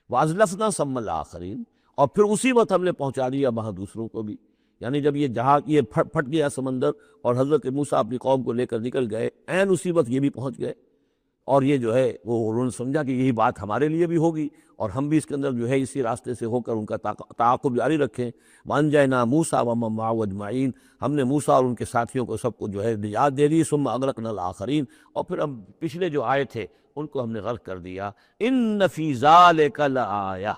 وازلفنا ثم الاخرین، اور پھر اسی وقت ہم نے پہنچا دیا وہاں دوسروں کو بھی، یعنی جب یہ جہاں یہ پھٹ گیا سمندر اور حضرت موسیٰ اپنی قوم کو لے کر نکل گئے، عین اسی وقت یہ بھی پہنچ گئے، اور یہ جو ہے وہ انہوں نے سمجھا کہ یہی بات ہمارے لیے بھی ہوگی، اور ہم بھی اس کے اندر جو ہے اسی راستے سے ہو کر ان کا تعاقب جاری رکھیں۔ وَأَنْجَيْنَا مُوسَىٰ وَمَن مَّعَهُ أَجْمَعِينَ، ہم نے موسیٰ اور ان کے ساتھیوں کو سب کو جو ہے نجات دے دی، ثُمَّ أَغْرَقْنَا الْآخَرِينَ، اور پھر ہم پچھلے جو آئے تھے ان کو ہم نے غرق کر دیا۔ إِنَّ فِي ذَلِكَ لَآیَةً،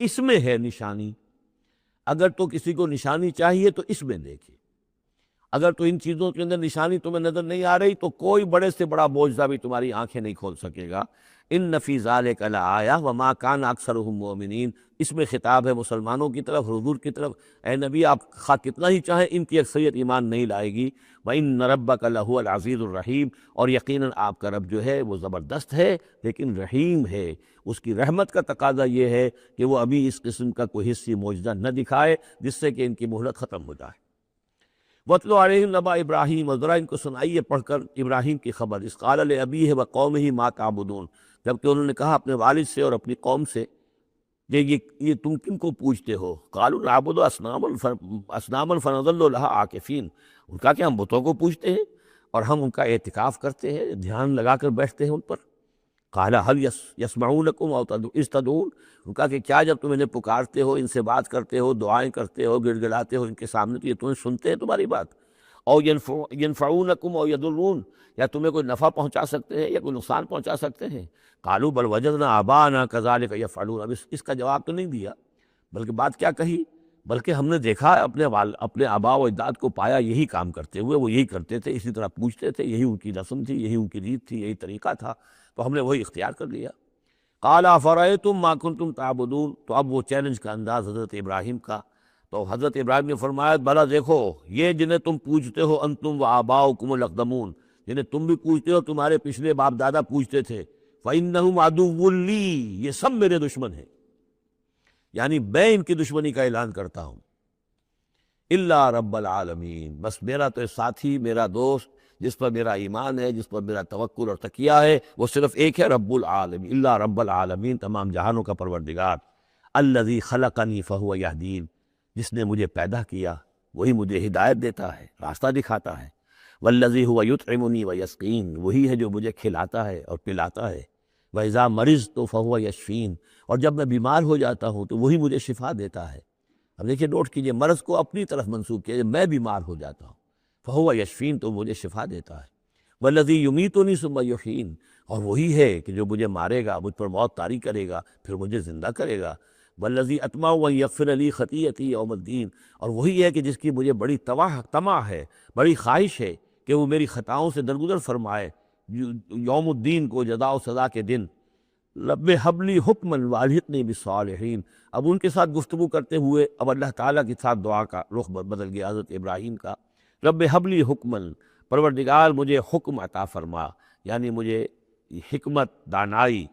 اس میں ہے نشانی، اگر تو کسی کو نشانی چاہیے تو اس میں دیکھے، اگر تو ان چیزوں کے اندر نشانی تمہیں نظر نہیں آ رہی تو کوئی بڑے سے بڑا معجزہ بھی تمہاری آنکھیں نہیں کھول سکے گا۔ ان فی ذلک لآیہ وما کان اکثرهم مؤمنین، اس میں خطاب ہے مسلمانوں کی طرف، حضور کی طرف، اے نبی آپ خواہ کتنا ہی چاہیں ان کی اکثریت ایمان نہیں لائے گی۔ وَإِنَّ رَبَّكَ لَهُوَ الْعَزِيزُ الرَّحِيمُ، اور یقیناً آپ کا رب جو ہے وہ زبردست ہے لیکن رحیم ہے، اس کی رحمت کا تقاضا یہ ہے کہ وہ ابھی اس قسم کا کوئی حصی معجزہ نہ دکھائے جس سے کہ ان کی مہلت ختم ہو جائے۔ وَاتْلُ عَلَيْهِمْ نَبَأَ ابراہیم، اور ذرا ان کو سنائیے پڑھ کر ابراہیم کی خبر، اذ قال لأبیہ وقومہ ما تعبدون، جبکہ انہوں نے کہا اپنے والد سے اور اپنی قوم سے کہ یہ تم کن کو پوجتے ہو؟ قالوا نعبد اصناما فنظل لها عاکفین، ان کا کہ ہم بتوں کو پوجتے ہیں اور ہم ان کا اعتکاف کرتے ہیں، دھیان لگا کر بیٹھتے ہیں ان پر۔ قال هل یسمعونکم او اذ تدعون، ان کا کہ کیا جب تم انہیں پکارتے ہو، ان سے بات کرتے ہو، دعائیں کرتے ہو، گڑ گڑاتے ہو ان کے سامنے، تو یہ تمہیں سنتے ہیں تمہاری بات؟ او ینفعونکم او یضرون، یا تمہیں کوئی نفع پہنچا سکتے ہیں یا کوئی نقصان پہنچا سکتے ہیں؟ قالوا بل وجدنا آباءنا کذلک یفعلون، اب اس کا جواب تو نہیں دیا، بلکہ بات کیا کہی، بلکہ ہم نے دیکھا اپنے آباء و اجداد کو پایا یہی کام کرتے ہوئے، وہ یہی کرتے تھے، اسی طرح پوچھتے تھے، یہی ان کی رسم تھی، یہی ان کی ریت تھی، یہی طریقہ تھا، تو ہم نے وہی اختیار کر لیا۔ قال افرأیتم ما کنتم تعبدون، تو اب وہ چیلنج کا انداز حضرت ابراہیم کا، تو حضرت ابراہیم نے فرمایا بھلا دیکھو، یہ جنہیں تم پوجتے ہو انتم و آباؤکم الاقدمون، جنہیں تم بھی پوجتے ہو، تمہارے پچھلے باپ دادا پوجتے تھے، فإنہم عدو لی، یہ سب میرے دشمن ہیں، یعنی میں ان کی دشمنی کا اعلان کرتا ہوں، الا رب العالمین، بس میرا تو ساتھی، میرا دوست، جس پر میرا ایمان ہے، جس پر میرا توکل اور تکیہ ہے، وہ صرف ایک ہے، رب العالمین، الا رب العالمین، تمام جہانوں کا پروردگار، الذی خلقنی فہو یہدین، جس نے مجھے پیدا کیا وہی مجھے ہدایت دیتا ہے، راستہ دکھاتا ہے، والذی هو یطعمنی ویسقین، وہی ہے جو مجھے کھلاتا ہے اور پلاتا ہے، وَإِذَا مَرِضْتُ فَهُوَ یشفین، اور جب میں بیمار ہو جاتا ہوں تو وہی مجھے شفا دیتا ہے۔ اب دیکھیے نوٹ کیجئے، مرض کو اپنی طرف منسوب کیجئے، میں بیمار ہو جاتا ہوں، فَهُوَ یشفین، تو مجھے شفا دیتا ہے، وَالَّذِي يُمِيتُنِي ثُمَّ يُحْيِينِ، اور وہی ہے کہ جو مجھے مارے گا، مجھ پر موت طاری کرے گا، پھر مجھے زندہ کرے گا، وَالَّذِي أَطْمَعُ أَن يَغْفِرَ لِي خَطِيئَتِي يَوْمَ الدِّينِ، اور وہی ہے کہ جس کی مجھے بڑی طمع ہے، بڑی خواہش ہے کہ وہ میری خطاؤں سے درگزر فرمائے یوم الدین کو، جزا و سزا کے دن۔ رب ہب لی حکما والحقنی بالصالحین، اب ان کے ساتھ گفتگو کرتے ہوئے اب اللہ تعالیٰ کے ساتھ دعا کا رخ بدل گیا حضرت ابراہیم کا، رب ہب لی حکما، پروردگار مجھے حکم عطا فرما، یعنی مجھے حکمت، دانائی،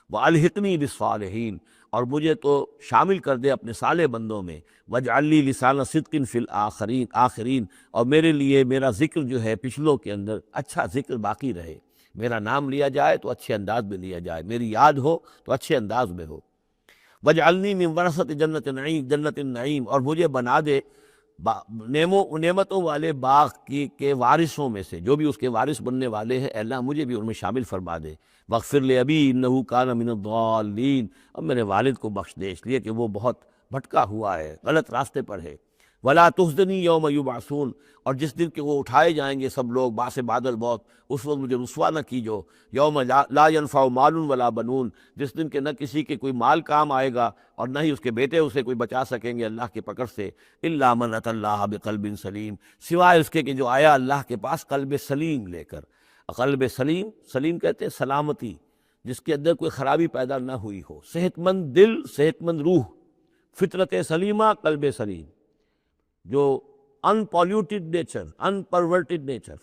والحقنی بالصالحین، اور مجھے تو شامل کر دے اپنے صالح بندوں میں، واجعل لی لسان صدق فی آخرین، اور میرے لیے میرا ذکر جو ہے پچھلوں کے اندر اچھا ذکر باقی رہے، میرا نام لیا جائے تو اچھے انداز میں لیا جائے، میری یاد ہو تو اچھے انداز میں ہو، واجعلنی من ورثۃ جنت النعیم، اور مجھے بنا دے نعمتوں والے باغ کے وارثوں میں سے، جو بھی اس کے وارث بننے والے ہیں، اے اللہ مجھے بھی ان میں شامل فرما دے، واغفر لأبی انہ کان من الضالین، اور میرے والد کو بخش دے اس لیے کہ وہ بہت بھٹکا ہوا ہے، غلط راستے پر ہے، ولا تخزنی یوم یبعثون، اور جس دن کہ وہ اٹھائے جائیں گے سب لوگ باس بادل موت، اس وقت مجھے رسوا نہ کیجو، یوم لا ینفع مال ولا بنون، جس دن کہ نہ کسی کے کوئی مال کام آئے گا اور نہ ہی اس کے بیٹے اسے کوئی بچا سکیں گے اللہ کی پکڑ سے، الا من اتی اللہ بقلب سلیم، سوائے اس کے کہ جو آیا اللہ کے پاس قلب سلیم لے کر۔ قلب سلیم، سلیم کہتے ہیں سلامتی، جس کے اندر کوئی خرابی پیدا نہ ہوئی ہو، صحت مند دل، صحت مند روح، فطرت سلیمہ، قلب سلیم، جو ان پالیوٹیڈ نیچر، ان پرورٹیڈ نیچر،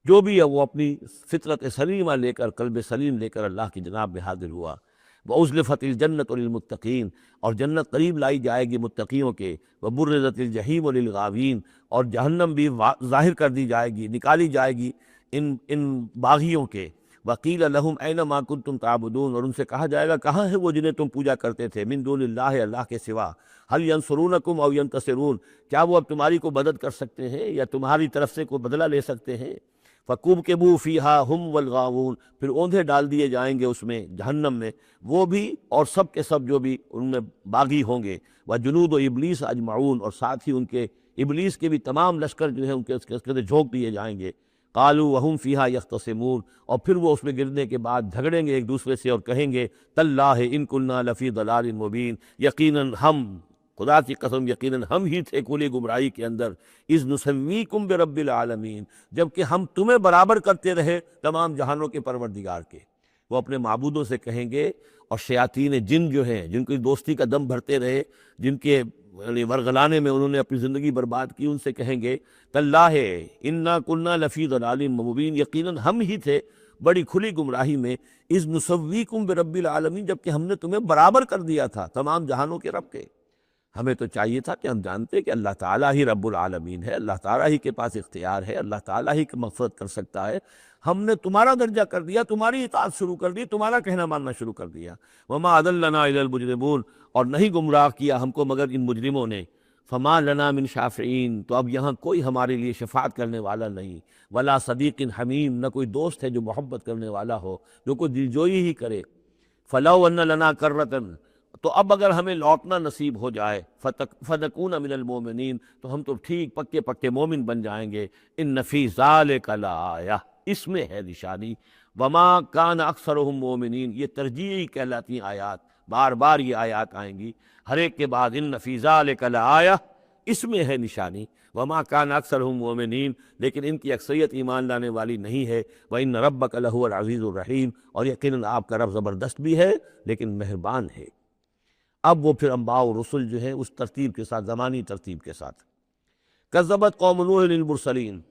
جو بھی ہے وہ اپنی فطرت سلیمہ لے کر، قلب سلیم لے کر اللہ کی جناب میں حاضر ہوا۔ وَأُزْلِفَتِ الْجَنَّةُ لِلْمُتَّقِينَ، اور جنت قریب لائی جائے گی متقیوں کے، وَبُرِّزَتِ الْجَحِيمُ لِلْغَاوِينَ، اور جہنم بھی ظاہر کر دی جائے گی، نکالی جائے گی ان باغیوں کے، وَقِيلَ لَهُمْ أَيْنَ مَا كُنْتُمْ تَعْبُدُونَ، اور ان سے کہا جائے گا کہاں ہے وہ جنہیں تم پوجا کرتے تھے، من دون اللہ، اللہ کے سوا، هَلْ يَنْصُرُونَكُمْ أَوْ يَنْتَصِرُونَ، کیا وہ اب تمہاری کو مدد کر سکتے ہیں یا تمہاری طرف سے کوئی بدلہ لے سکتے ہیں؟ فَكُبْكِبُوا فِيهَا هُمْ وَالْغَاوُونَ، پھر اوندھے ڈال دیے جائیں گے اس میں، جہنم میں، وہ بھی اور سب کے سب جو بھی ان میں باغی ہوں گے، وَجُنُودُ إِبْلِيسَ أَجْمَعُونَ، اور ساتھ ہی ان کے ابلیس کے بھی تمام لشکر جو ہیں ان کے اس کے اندر جھونک دیے جائیں گے، قالوا وهم فيها يختصمون، اور پھر وہ اس میں گرنے کے بعد جھگڑیں گے ایک دوسرے سے اور کہیں گے تاللہ ان كنا لفی ضلال مبین، یقیناً ہم، خدا کی قسم یقیناً ہم ہی تھے کھلی گمراہی کے اندر، اذ نسمیکم برب العالمین، جبکہ ہم تمہیں برابر کرتے رہے تمام جہانوں کے پروردگار کے۔ وہ اپنے معبودوں سے کہیں گے، اور شیاطین جن جو ہیں، جن کی دوستی کا دم بھرتے رہے، جن کے یعنی ورغلانے میں انہوں نے اپنی زندگی برباد کی، ان سے کہیں گے تاللہ انا کنا لفی ضلال مبین، یقیناً ہم ہی تھے بڑی کھلی گمراہی میں، اذ نسویکم برب العالمین، جبکہ ہم نے تمہیں برابر کر دیا تھا تمام جہانوں کے رب کے۔ ہمیں تو چاہیے تھا کہ ہم جانتے کہ اللہ تعالیٰ ہی رب العالمین ہے، اللہ تعالیٰ ہی کے پاس اختیار ہے، اللہ تعالیٰ ہی کی مغفرت کر سکتا ہے، ہم نے تمہارا درجہ کر دیا، تمہاری اطاعت شروع کر دی، تمہارا کہنا ماننا شروع کر دیا۔ وما اضلنا الا المجرمون، اور نہیں گمراہ کیا ہم کو مگر ان مجرموں نے۔ فما لنا من شافعین، تو اب یہاں کوئی ہمارے لیے شفاعت کرنے والا نہیں، ولا صدیق حمیم، نہ کوئی دوست ہے جو محبت کرنے والا ہو، جو کوئی دلجوئی ہی کرے۔ فلو ان لنا کرۃ، تو اب اگر ہمیں لوٹنا نصیب ہو جائے، فنکون من المؤمنین، تو ہم تو ٹھیک پکے پکے مومن بن جائیں گے۔ ان فی ذالک لآیہ، اس میں ہے نشانی۔ وما کان اکثرہم مومنین، یہ ترجیحی کہلاتی آیات، بار بار یہ آیات آئیں گی ہر ایک کے بعد، ان فی ذالک لآیہ، اس میں ہے نشانی۔ وما کان اکثرہم مومنین، لیکن ان کی اکثریت ایمان لانے والی نہیں ہے۔ وان ربک لہو العزیز الرحیم، اور یقیناً آپ کا رب زبردست بھی ہے لیکن مہربان ہے۔ اب وہ پھر انبیاء و رسل جو ہیں اس ترتیب کے ساتھ، زمانی ترتیب کے ساتھ۔ کذبت قوم نوح المرسلین،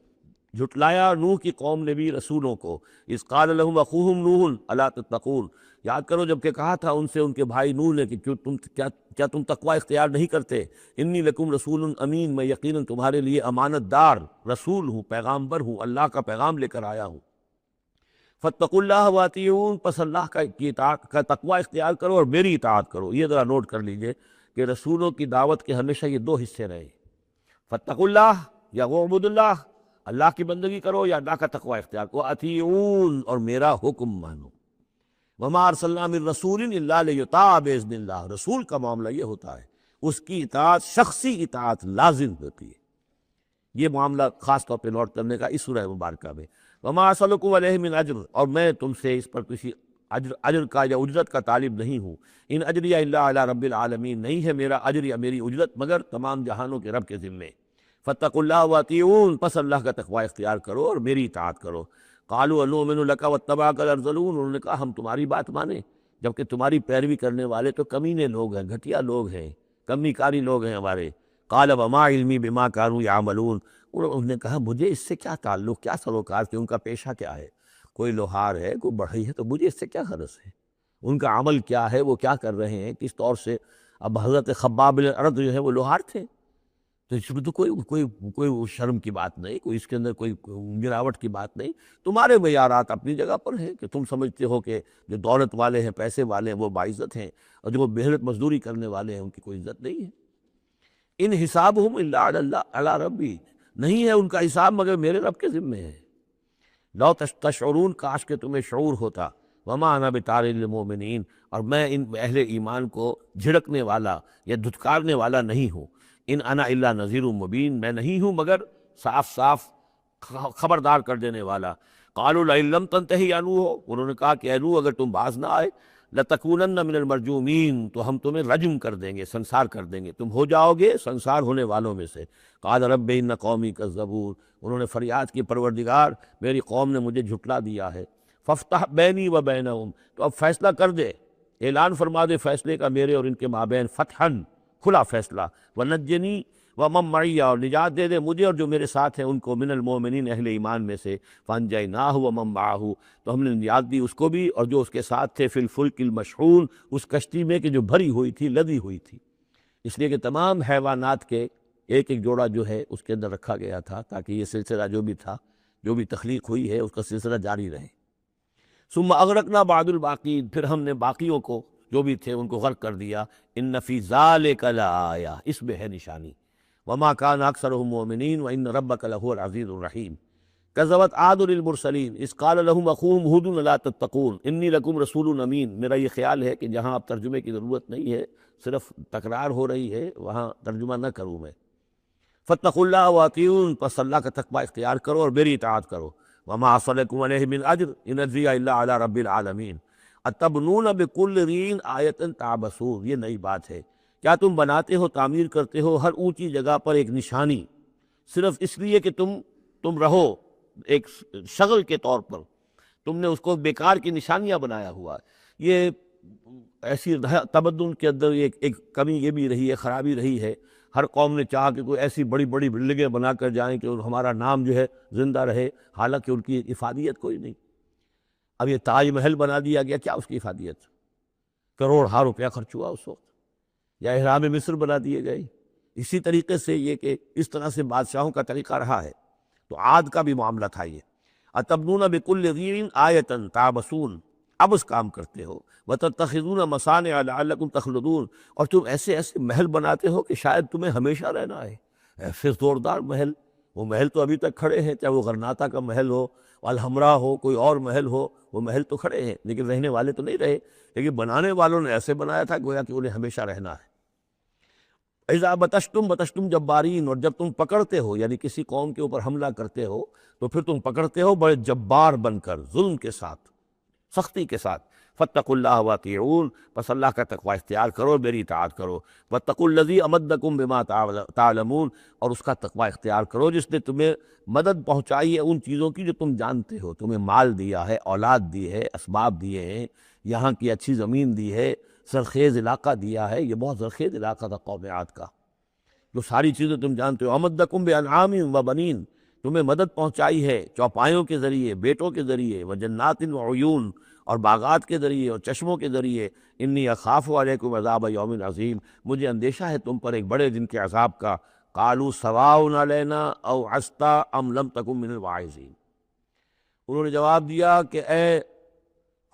جھٹلایا نوح کی قوم نے بھی رسولوں کو۔ اذ قال لهم اخوهم نوح الا تتقون، یاد کرو جب کہ کہا تھا ان سے ان کے بھائی نوح نے کہ کیا تم تقوی اختیار نہیں کرتے؟ انی لکم رسول امین، میں یقیناً تمہارے لیے امانت دار رسول ہوں، پیغامبر ہوں، اللہ کا پیغام لے کر آیا ہوں۔ فاتقوا اللہ واطیعون، پس اللہ کی اطاعت کا تقوی اختیار کرو اور میری اطاعت کرو۔ یہ ذرا نوٹ کر لیجئے کہ رسولوں کی دعوت کے ہمیشہ یہ دو حصے رہے، فاتقوا اللہ یا اعبدوا اللہ، اللہ کی بندگی کرو یا اللہ کا تقوی اختیار کرو، اطیعون، اور میرا حکم مانو۔ وما ارسلنا من رسول الا لیطاع باذن اللہ، رسول کا معاملہ یہ ہوتا ہے، اس کی اطاعت شخصی اطاعت لازم ہوتی ہے۔ یہ معاملہ خاص طور پہ نوٹ کرنے کا اس سورہ مبارکہ میں۔ وما اسألکم علیہ من اجر، اور میں تم سے اس پر کسی اجر کا یا اجرت کا طالب نہیں ہوں۔ ان اجریہ الا علی رب العالمین، نہیں ہے میرا اجر یا میری اجرت مگر تمام جہانوں کے رب کے ذمے۔ فاتقوا اللہ واطیعون، پس اللہ کا تقوی اختیار کرو اور میری اطاعت کرو۔ قالوا انؤمن لک واتبعک الارذلون، انہوں نے کہا ہم تمہاری بات مانیں جبکہ تمہاری پیروی کرنے والے تو کمینے لوگ ہیں، گھٹیا لوگ ہیں، کمی کاری لوگ ہیں ہمارے۔ قال وما علمی بما كانوا يعملون، انہوں نے کہا مجھے اس سے کیا تعلق، کیا سروکار کہ ان کا پیشہ کیا ہے، کوئی لوہار ہے، کوئی بڑھئی ہے، تو مجھے اس سے کیا غرض ہے، ان کا عمل کیا ہے، وہ کیا کر رہے ہیں، کس طور سے۔ اب حضرت خباب بن الارت جو ہے وہ لوہار تھے، تو اس میں تو کوئی شرم کی بات نہیں، کوئی اس کے اندر کوئی گراوٹ کی بات نہیں۔ تمہارے معیارات اپنی جگہ پر ہیں کہ تم سمجھتے ہو کہ جو دولت والے ہیں، پیسے والے ہیں، وہ باعزت ہیں، اور جو محنت مزدوری کرنے والے ہیں ان کی کوئی عزت نہیں ہے۔ ان حسابہم الا علی ربی، نہیں ہے ان کا حساب مگر میرے رب کے ذمے ہے۔ لو تشعرون، کاش کہ تمہیں شعور ہوتا۔ وما انا بطارد المؤمنین، اور میں ان اہل ایمان کو جھڑکنے والا یا دھتکارنے والا نہیں ہوں۔ ان انا الا نذیر مبین، میں نہیں ہوں مگر صاف صاف خبردار کر دینے والا۔ قالوا لئن لم تنتہی یا نوح، انہوں نے کہا کہ اے نوح اگر تم باز نہ آئے، لتکونن من المرجومین، تو ہم تمہیں رجم کر دیں گے، سنسار کر دیں گے، تم ہو جاؤ گے سنسار ہونے والوں میں سے۔ قال رب ان قومی کذبون، انہوں نے فریاد کی پروردگار میری قوم نے مجھے جھٹلا دیا ہے۔ فافتح بینی و بینہم، تو اب فیصلہ کر دے، اعلان فرما دے فیصلے کا میرے اور ان کے مابین، فتحن، کھلا فیصلہ، ونجنی ومن معی، اور نجات دے دے مجھے اور جو میرے ساتھ ہیں ان کو، من المؤمنین، اہل ایمان میں سے۔ فانجیناہ ومن معہ، تو ہم نے نجات دی اس کو بھی اور جو اس کے ساتھ تھے، فی الفلک المشحون، اس کشتی میں کہ جو بھری ہوئی تھی، لدی ہوئی تھی، اس لیے کہ تمام حیوانات کے ایک ایک جوڑا جو ہے اس کے اندر رکھا گیا تھا تاکہ یہ سلسلہ جو بھی تھا، جو بھی تخلیق ہوئی ہے، اس کا سلسلہ جاری رہے۔ ثم اغرقنا بعد الباقین، پھر ہم نے باقیوں کو جو بھی تھے ان کو غرق کر دیا۔ ان فی ذالک لآیہ، اس میں ہے نشانی۔ وما کان اکثرهم مؤمنین وان ربک لہو العزیز الرحیم۔ کذبت عاد للمرسلین اذ قال لهم اخوهم ہود الا تتقون انی لکم رسول امین۔ میرا یہ خیال ہے کہ جہاں اب ترجمے کی ضرورت نہیں ہے، صرف تکرار ہو رہی ہے، وہاں ترجمہ نہ کروں میں۔ فاتقوا اللہ واطیعون، پس اللہ کا تقوی اختیار کرو اور میری اطاعت کرو۔ وما اسألکم علیہ من اجر ان اجریہ الا علی رب العالمین۔ اتبنون بکل رین آیۃ تعبثون، یہ نئی بات ہے، کیا تم بناتے ہو، تعمیر کرتے ہو ہر اونچی جگہ پر ایک نشانی، صرف اس لیے کہ تم رہو ایک شغل کے طور پر، تم نے اس کو بیکار کی نشانیاں بنایا ہوا ہے۔ یہ ایسی تمدن کے اندر ایک کمی یہ بھی رہی ہے، خرابی رہی ہے، ہر قوم نے چاہا کہ کوئی ایسی بڑی بڑی بلڈنگیں بنا کر جائیں کہ ہمارا نام جو ہے زندہ رہے، حالانکہ ان کی افادیت کوئی نہیں۔ اب یہ تاج محل بنا دیا گیا، کیا اس کی افادیت؟ کروڑ ہا روپیہ خرچ ہوا اس وقت، یا احرام مصر بنا دیے گئے۔ اسی طریقے سے یہ کہ اس طرح سے بادشاہوں کا طریقہ رہا ہے، تو عاد کا بھی معاملہ تھا یہ۔ اتبنون بکل رین آیۃ تعبثون، اب اس کام کرتے ہو، وَتَتَّخِذُونَ مَصَانِعَ لَعَلَّكُمْ تَخْلُدُونَ، اور تم ایسے ایسے محل بناتے ہو کہ شاید تمہیں ہمیشہ رہنا ہے۔ ایسے زوردار محل، وہ محل تو ابھی تک کھڑے ہیں، چاہے وہ غرناطہ کا محل ہو، الحمراء ہو، کوئی اور محل ہو، وہ محل تو کھڑے ہیں لیکن رہنے والے تو نہیں رہے، لیکن بنانے والوں نے ایسے بنایا تھا گویا کہ انہیں ہمیشہ رہنا ہے۔ اذا بطشتم بطشتم جبارین، اور جب تم پکڑتے ہو یعنی کسی قوم کے اوپر حملہ کرتے ہو تو پھر تم پکڑتے ہو بڑے جبار بن کر، ظلم کے ساتھ، سختی کے ساتھ۔ فاتقوا اللہ واطیعون، پس اللہ کا تقوی اختیار کرو، میری اطاعت کرو۔ واتقوا الذی امدکم بما تعلمون، اور اس کا تقوی اختیار کرو جس نے تمہیں مدد پہنچائی ہے ان چیزوں کی جو تم جانتے ہو، تمہیں مال دیا ہے، اولاد دی ہے، اسباب دیے ہیں، یہاں کی اچھی زمین دی ہے، زرخیز علاقہ دیا ہے۔ یہ بہت زرخیز علاقہ تھا قوم عاد کا، جو ساری چیزیں تم جانتے ہو۔ امدکم بانعام و بنین، تمہیں مدد پہنچائی ہے چوپایوں کے ذریعے، بیٹوں کے ذریعے، وجنات وعیون، اور باغات کے ذریعے اور چشموں کے ذریعے۔ انی اخاف علیکم عذاب یوم عظیم، مجھے اندیشہ ہے تم پر ایک بڑے دن کے عذاب کا۔ قالوا سواء علینا اوعظت ام لم تکن من الواعظین، انہوں نے جواب دیا کہ اے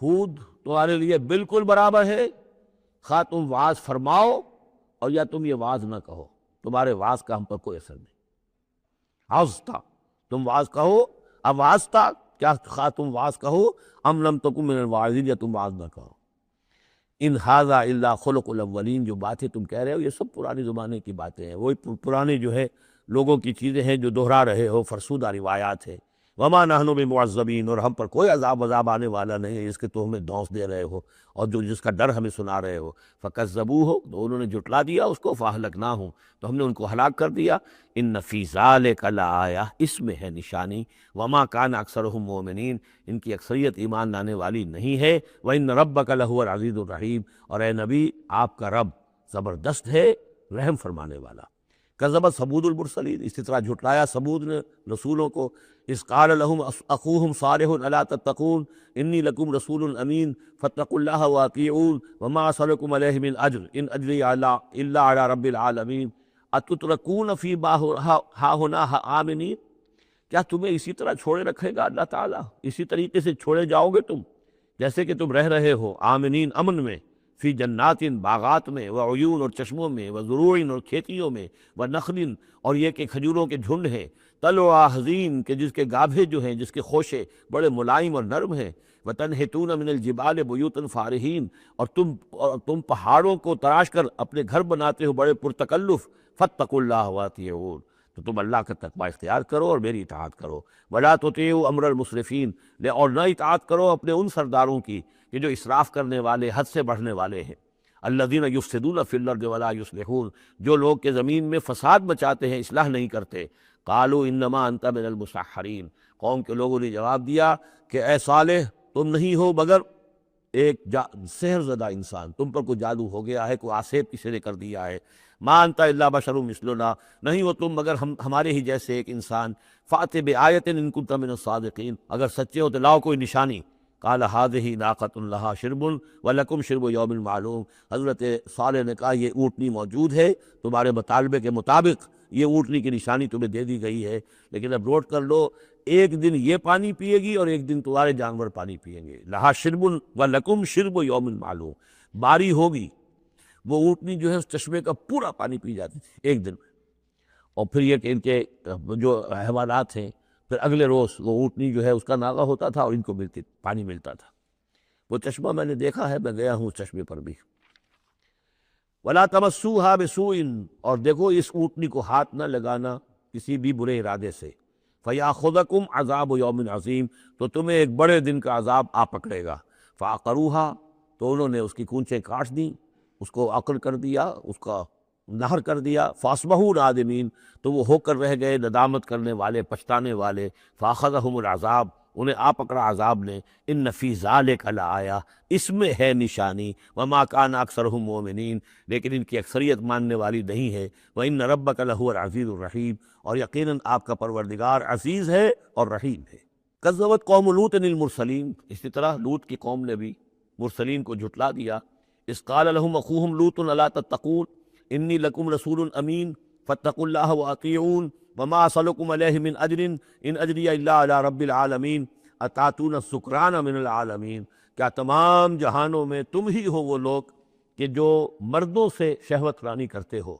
ہود، تمہارے لیے بالکل برابر ہے، خواہ تم وعظ فرماؤ اور یا تم یہ وعظ نہ کہو، تمہارے وعظ کا ہم پر کوئی اثر نہیں۔ عظتا، تم وعظ کہو، اب وعظتا کیا، خواہ تم وعظ کہو، ام لم تکن من الواعظین، یا تم وعظ نہ کہو۔ ان ھذا الا خلق الاولین، جو باتیں تم کہہ رہے ہو یہ سب پرانے زمانے کی باتیں ہیں، وہی پرانے جو ہے لوگوں کی چیزیں ہیں جو دہرا رہے ہو، فرسودہ روایات ہیں۔ وما نحن بمعذبین، اور ہم پر کوئی عذاب آنے والا نہیں ہے جس کے تو ہمیں دھونس دے رہے ہو اور جس کا ڈر ہمیں سنا رہے ہو۔ فکذبوہ، تو انہوں نے جھٹلا دیا اس کو، فاہلکناہم، تو ہم نے ان کو ہلاک کر دیا۔ ان فی ذلک لآیہ، اس میں ہے نشانی۔ وما کان اکثرہم مؤمنین، ان کی اکثریت ایمان لانے والی نہیں ہے۔ وان ربک لہو العزیز الرحیم، اور اے نبی آپ کا رب زبردست ہے، رحم فرمانے والا۔ کذبت ثمود المرسلین، اسی طرح جھٹلایا ثمود نے رسولوں کو۔ اذ قال لهم اخوهم صالح الا تتقون انی لکم رسول امین فاتقوا اللہ واطیعون وما اسألکم علیہ من اجر ان اجری الا علی رب العالمین اتترکون فی ما ہاہنا آمنین، کیا تمہیں اسی طرح چھوڑے رکھے گا اللہ تعالیٰ، اسی طریقے سے چھوڑے جاؤ گے تم جیسے کہ تم رہ رہے ہو، آمنین، امن میں، فی جنات، باغات میں، وعیون، اور چشموں میں، وزروع، اور کھیتیوں میں، ونخل، اور یہ کہ کھجوروں کے جھنڈ ہیں، طلعها حزین، کہ جس کے گابھے جو ہیں، جس کے خوشے بڑے ملائم اور نرم ہیں، وتنحتون من الجبال بیوتا فارہین، اور تم پہاڑوں کو تراش کر اپنے گھر بناتے ہو بڑے پرتکلف۔ فاتقوا اللہ واطیعون، تو تم اللہ کا تقوی اختیار کرو اور میری اطاعت کرو۔ ولا تطیعوا امر المسرفین، اور نہ اطاعت کرو اپنے ان سرداروں کی کہ جو اسراف کرنے والے، حد سے بڑھنے والے ہیں۔ الذین یفسدون فی الارض ولا یصلحون، جو لوگ کہ زمین میں فساد مچاتے ہیں، اصلاح نہیں کرتے۔ قالوا انما انت من المسحرین، قوم کے لوگوں نے جواب دیا کہ اے صالح، تم نہیں ہو مگر ایک سحر زدہ انسان، تم پر کوئی جادو ہو گیا ہے، کوئی آسیب کسی نے کر دیا ہے۔ ما انت الا بشر مثلنا، نہیں ہو تم مگر ہمارے ہی جیسے ایک انسان۔ فأت بآیۃ ان کنت من الصادقین، اگر سچے ہو تو لاؤ کوئی نشانی۔ قال هذه ناقۃ لها شرب ولکم شرب یوم معلوم، حضرت صالح نے کہا یہ اونٹنی موجود ہے، تمہارے مطالبے کے مطابق یہ اونٹنی کی نشانی تمہیں دے دی گئی ہے، لیکن اب نوٹ کر لو، ایک دن یہ پانی پیے گی اور ایک دن تمہارے جانور پانی پیئیں گے۔ لہا شرب ولکم شرب یوم معلوم، باری ہوگی، وہ اونٹنی جو ہے اس چشمے کا پورا پانی پی جاتی تھی ایک دن، اور پھر یہ کہ ان کے جو حیوانات ہیں پھر اگلے روز وہ اونٹنی جو ہے اس کا ناغہ ہوتا تھا اور ان کو پانی ملتا تھا۔ وہ چشمہ میں نے دیکھا ہے، میں گیا ہوں اس چشمے پر بھی۔ ولا تمسوها بسوء، اور دیکھو اس اونٹنی کو ہاتھ نہ لگانا کسی بھی برے ارادے سے۔ فیاخذکم عذاب یوم عظیم، تو تمہیں ایک بڑے دن کا عذاب آ پکڑے گا۔ فعقروها، تو انہوں نے اس کی کونچیں کاٹ دیں، اس کو عقر کر دیا، اس کا نہر کر دیا۔ فاصبحوا نادمین، تو وہ ہو کر رہ گئے ندامت کرنے والے، پچھتانے والے۔ فاخذہم العذاب، انہیں آ پکڑا عذاب نے۔ ان فی ذلک لآیہ، اس میں ہے نشانی۔ وما کان اکثرہم مؤمنین، لیکن ان کی اکثریت ماننے والی نہیں ہے۔ وان ربک لہو العزیز الرحیم، اور یقیناً آپ کا پروردگار عزیز ہے اور رحیم ہے۔ کذبت قوم لوط المرسلین، اسی طرح لوط کی قوم نے بھی مرسلین کو جھٹلا دیا۔ اذ قال لهم اخوهم لوط الا تتقون انی لکم رسول امین فاتقوا اللہ واطیعون وما اسألکم علیہ من اجر ان اجری الا علی رب العالمین اتاتون السکران من العالمین۔ کیا تمام جہانوں میں تم ہی ہو وہ لوگ کہ جو مردوں سے شہوت رانی کرتے ہو؟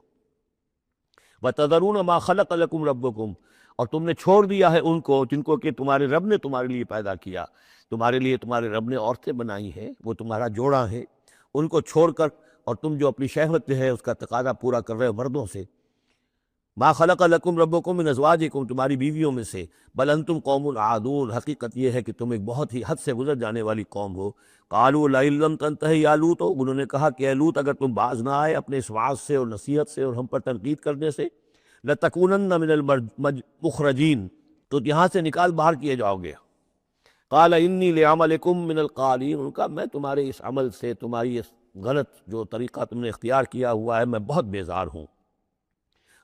وَتَذَرُونَ مَا خَلَقَ لَكُمْ رَبُّكُمْ، اور تم نے چھوڑ دیا ہے ان کو جن کو کہ تمہارے رب نے تمہارے لیے پیدا کیا، تمہارے لیے تمہارے رب نے عورتیں بنائی ہیں، وہ تمہارا جوڑا ہے، ان کو چھوڑ کر اور تم جو اپنی شہوت جو ہے اس کا تقاضا پورا کر رہے ہو مردوں سے۔ ما خلق لکم ربکم من ازواجکم، تمہاری بیویوں میں سے، بل انتم قوم عادون، حقیقت یہ ہے کہ تم ایک بہت ہی حد سے گزر جانے والی قوم ہو۔ قالوا لئن لم تنتہی یا لوط، انہوں نے کہا کہ اے لوط اگر تم باز نہ آئے اپنے اس وعظ سے اور نصیحت سے اور ہم پر تنقید کرنے سے، لتکونن من المخرجین، تو یہاں سے نکال باہر کیے جاؤ گے۔ قال انی لعملکم من القالین، ان کا میں تمہارے اس عمل سے، تمہاری اس غلط جو طریقہ تم نے اختیار کیا ہوا ہے، میں بہت بیزار ہوں۔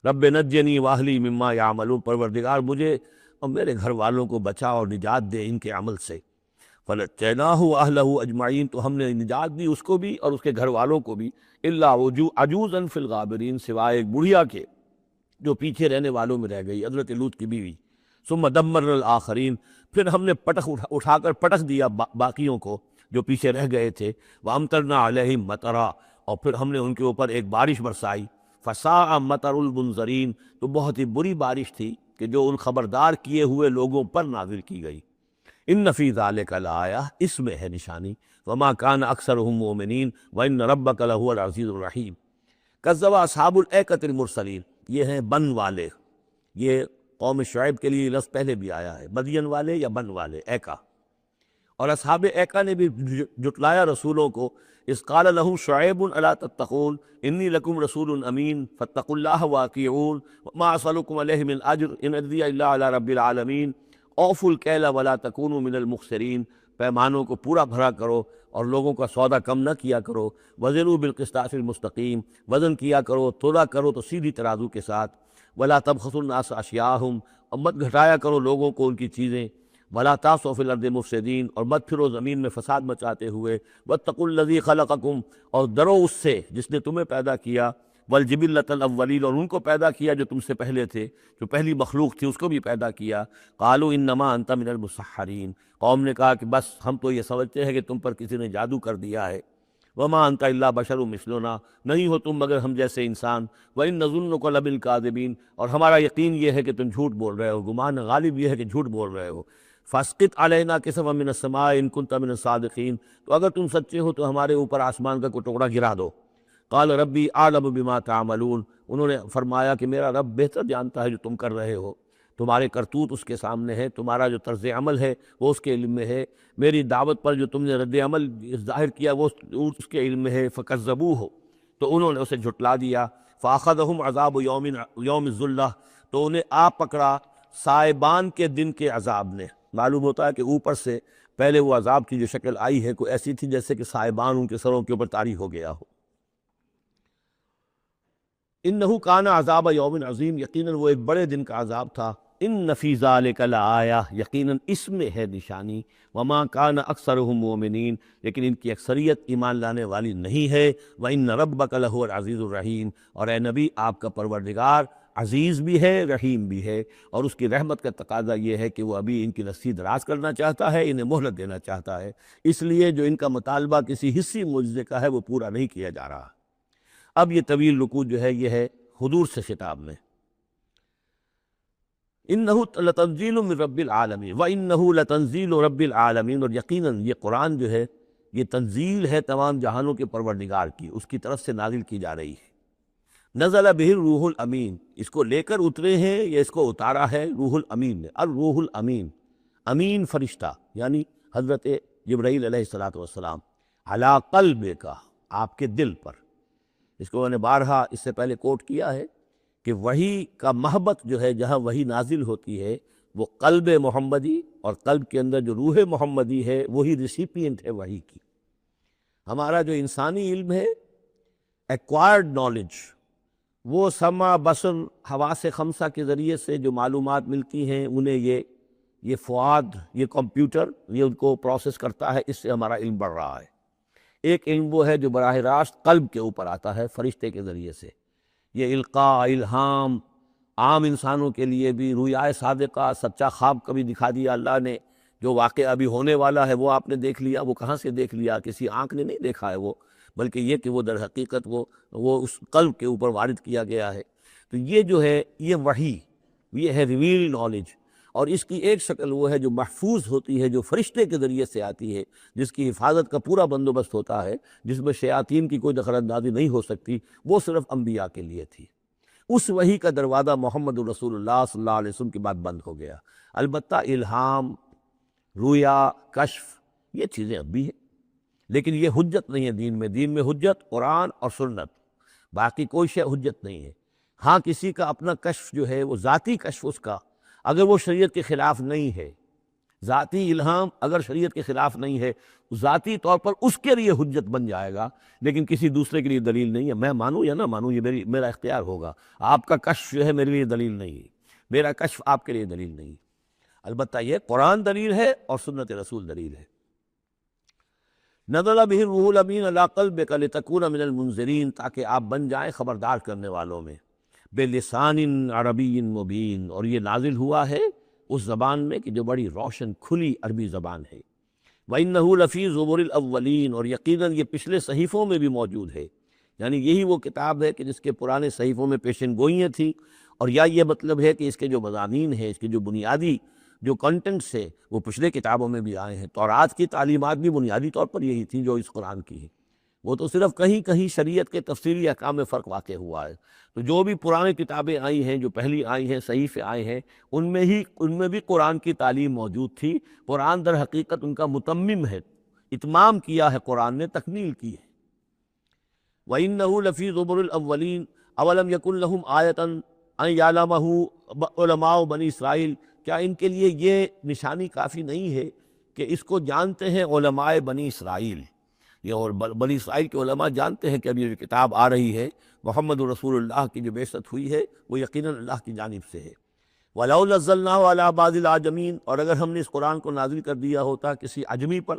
رب نجنی واہلی مما یعملون، پروردگار مجھے اور میرے گھر والوں کو بچا اور نجات دے ان کے عمل سے۔ فنجیناہ واہلہ اجمعین، تو ہم نے نجات دی اس کو بھی اور اس کے گھر والوں کو بھی، الا عجوزا فی الغابرین، سوائے ایک بڑھیا کے جو پیچھے رہنے والوں میں رہ گئی، حضرت لوط کی بیوی۔ ثم دمرنا الآخرین، پھر ہم نے اٹھا کر پٹک دیا باقیوں کو جو پیچھے رہ گئے تھے۔ وامطرنا علیہم مطرا، اور پھر ہم نے ان کے اوپر ایک بارش برسائی۔ فساء مطر المنذرین، تو بہت ہی بری بارش تھی کہ جو ان خبردار کیے ہوئے لوگوں پر نازل کی گئی۔ ان فی ذلک لآیہ، اس میں ہے نشانی۔ وما کان اکثرهم مؤمنین وان ربک لہو العزیز الرحیم۔ کذب اصحاب الایکۃ المرسلین، یہ ہیں بن والے، یہ قوم شعیب کے لیے لفظ پہلے بھی آیا ہے، مدین والے یا بن والے، ایکا، اور اصحاب ایکا نے بھی جٹلایا رسولوں کو۔ اذ قال لهم شعیب الا تتقون انی لکم رسول امین فاتقوا اللہ واطیعون وما اسألکم علیہ من اجر ان اجریہ الا علی رب العالمین اوفوا الکیل ولا تکونوا من المخسرین، پیمانوں کو پورا بھرا کرو اور لوگوں کا سودا کم نہ کیا کرو۔ وزنوا بالقسطاس المستقیم، وزن کیا کرو، تولا کرو تو سیدھی ترازو کے ساتھ۔ ولا تبخسوا الناس اشیاءہم، اور مت گھٹایا کرو لوگوں کو ان کی چیزیں۔ ولا تعثوا فی الارض مفسدین، اور مت پھرو زمین میں فساد مچاتے ہوئے۔ واتقوا الذی خلقکم، اور ڈرو اس سے جس نے تمہیں پیدا کیا۔ والجبلۃ الاولین، اور ان کو پیدا کیا جو تم سے پہلے تھے، جو پہلی مخلوق تھی اس کو بھی پیدا کیا۔ قالوا انما انت من المسحرین، قوم نے کہا کہ بس ہم تو یہ سمجھتے ہیں کہ تم پر کسی نے جادو کر دیا ہے۔ وما انت الا بشر مثلنا، نہیں ہو تم مگر ہم جیسے انسان۔ وان نظنک لمن الکاذبین، اور ہمارا یقین یہ ہے کہ تم جھوٹ بول رہے ہو، گمان غالب یہ ہے کہ جھوٹ بول رہے ہو۔ فاسقط علینا کسفا من السماء ان کنت من الصادقین، تو اگر تم سچے ہو تو ہمارے اوپر آسمان کا کوئی ٹکڑا گرا دو۔ قال ربی اعلم بما تعملون، انہوں نے فرمایا کہ میرا رب بہتر جانتا ہے جو تم کر رہے ہو، تمہارے کرتوت اس کے سامنے ہے، تمہارا جو طرز عمل ہے وہ اس کے علم میں ہے، میری دعوت پر جو تم نے رد عمل ظاہر کیا وہ اس کے علم میں ہے۔ فکذبوہ، تو انہوں نے اسے جھٹلا دیا۔ فاخذہم عذاب یوم الذلہ، تو انہیں آ پکڑا سائبان کے دن کے عذاب نے۔ معلوم ہوتا ہے کہ اوپر سے پہلے وہ عذاب کی جو شکل آئی ہے کوئی ایسی تھی جیسے کہ سائبان ان کے سروں کے اوپر طاری ہو گیا ہو۔ انہ کان عذاب یوم عظیم، یقیناً وہ ایک بڑے دن کا عذاب تھا۔ ان فی ذلک لآیہ، یقیناً اس میں ہے نشانی۔ وما کان اکثرهم مؤمنین، لیکن ان کی اکثریت ایمان لانے والی نہیں ہے۔ وان ربک لہو العزیز الرحیم، اور اے نبی آپ کا پروردگار عزیز بھی ہے، رحیم بھی ہے، اور اس کی رحمت کا تقاضا یہ ہے کہ وہ ابھی ان کی رسی دراز کرنا چاہتا ہے، انہیں مہلت دینا چاہتا ہے، اس لیے جو ان کا مطالبہ کسی حصی معجزے کا ہے وہ پورا نہیں کیا جا رہا۔ اب یہ طویل رکوع جو ہے یہ ہے حضور سے خطاب میں۔ انہ لتنزیل من رب العالمین وانہ لتنزیل رب العالمین، اور یقیناً یہ قرآن جو ہے یہ تنزیل ہے تمام جہانوں کے پروردگار کی، اس کی طرف سے نازل کی جا رہی ہے۔ نزل بہ الروح الامین، اس کو لے کر اترے ہیں یا اس کو اتارا ہے روح الامین نے۔ الروح الامین، امین فرشتہ یعنی حضرت جبرائیل علیہ السلام، علی قلبک، آپ کے دل پر۔ اس کو میں نے بارہا اس سے پہلے کوٹ کیا ہے کہ وحی کا محبت جو ہے جہاں وحی نازل ہوتی ہے وہ قلب محمدی، اور قلب کے اندر جو روح محمدی ہے وہی ریسیپینٹ ہے وحی کی۔ ہمارا جو انسانی علم ہے، ایکوائرڈ نالج، وہ سمع بصر حواس خمسہ کے ذریعے سے جو معلومات ملتی ہیں انہیں یہ فؤاد، یہ کمپیوٹر یہ ان کو پروسیس کرتا ہے، اس سے ہمارا علم بڑھ رہا ہے۔ ایک علم وہ ہے جو براہ راست قلب کے اوپر آتا ہے فرشتے کے ذریعے سے، یہ القاء، الہام، عام انسانوں کے لیے بھی رؤیا صادقہ، سچا خواب کبھی دکھا دیا اللہ نے جو واقعہ ابھی ہونے والا ہے وہ آپ نے دیکھ لیا، وہ کہاں سے دیکھ لیا؟ کسی آنکھ نے نہیں دیکھا ہے وہ، بلکہ یہ کہ وہ در حقیقت وہ اس قلب کے اوپر وارد کیا گیا ہے۔ تو یہ جو ہے یہ وحی، یہ ہے ریویل نالج، اور اس کی ایک شکل وہ ہے جو محفوظ ہوتی ہے، جو فرشتے کے ذریعے سے آتی ہے، جس کی حفاظت کا پورا بندوبست ہوتا ہے، جس میں شیاطین کی کوئی دخل اندازی نہیں ہو سکتی، وہ صرف انبیاء کے لیے تھی۔ اس وحی کا دروازہ محمد رسول اللہ صلی اللہ علیہ وسلم کے بعد بند ہو گیا۔ البتہ الہام، رویا، کشف، یہ چیزیں اب بھی ہیں، لیکن یہ حجت نہیں ہے دین میں۔ دین میں حجت قرآن اور سنت، باقی کوئی شے حجت نہیں ہے۔ ہاں کسی کا اپنا کشف جو ہے وہ ذاتی کشف، اس کا اگر وہ شریعت کے خلاف نہیں ہے، ذاتی الہام اگر شریعت کے خلاف نہیں ہے، ذاتی طور پر اس کے لیے حجت بن جائے گا، لیکن کسی دوسرے کے لیے دلیل نہیں ہے۔ میں مانوں یا نہ مانوں یہ میرا اختیار ہوگا۔ آپ کا کشف جو ہے میرے لیے دلیل نہیں ہے، میرا کشف آپ کے لیے دلیل نہیں ہے۔ البتہ یہ قرآن دلیل ہے اور سنت رسول دلیل ہے۔ نزل بہ الروح الامین علی قلبک لتکون من المنذرین، تاکہ آپ بن جائیں خبردار کرنے والوں میں، بلسان عربی مبین، اور یہ نازل ہوا ہے اس زبان میں کہ جو بڑی روشن کھلی عربی زبان ہے۔ وَإِنَّهُ لَفِي زُبُرِ الْأَوَّلِينَ، اور یقیناً یہ پچھلے صحیفوں میں بھی موجود ہے، یعنی یہی وہ کتاب ہے کہ جس کے پرانے صحیفوں میں پیشن گوئیاں تھیں، اور یا یہ مطلب ہے کہ اس کے جو مضامین ہیں، اس کے جو بنیادی جو کنٹنٹس ہیں وہ پچھلے کتابوں میں بھی آئے ہیں۔ تورات کی تعلیمات بھی بنیادی طور پر یہی تھی جو اس قرآن کی ہے، وہ تو صرف کہیں کہیں شریعت کے تفصیلی احکام میں فرق واقع ہوا ہے۔ تو جو بھی پرانے کتابیں آئی ہیں، جو پہلی آئی ہیں، صحیفے آئے ہیں، ان میں بھی قرآن کی تعلیم موجود تھی۔ قرآن در حقیقت ان کا متمم ہے، اتمام کیا ہے قرآن نے، تکمیل کی ہے۔ وَإِنَّهُ لَفِي زُبُرِ الْأَوَّلِينَ أَوَلَمْ يَكُنْ لَهُمْ آيَةً أَنْ يَعْلَمَهُ عُلَمَاءُ بنی اسرائیل، کیا ان کے لیے یہ نشانی کافی نہیں ہے کہ اس کو جانتے ہیں علماء بنی اسرائیل؟ یہ اور بنی اسرائیل کے علماء جانتے ہیں کہ اب یہ جو کتاب آ رہی ہے، محمد رسول اللہ کی جو بعثت ہوئی ہے، وہ یقیناً اللہ کی جانب سے ہے۔ وَلَوْ نَزَّلْنَاهُ عَلَىٰ بَعْضِ الْأَعْجَمِينَ، اور اگر ہم نے اس قرآن کو نازل کر دیا ہوتا کسی عجمی پر،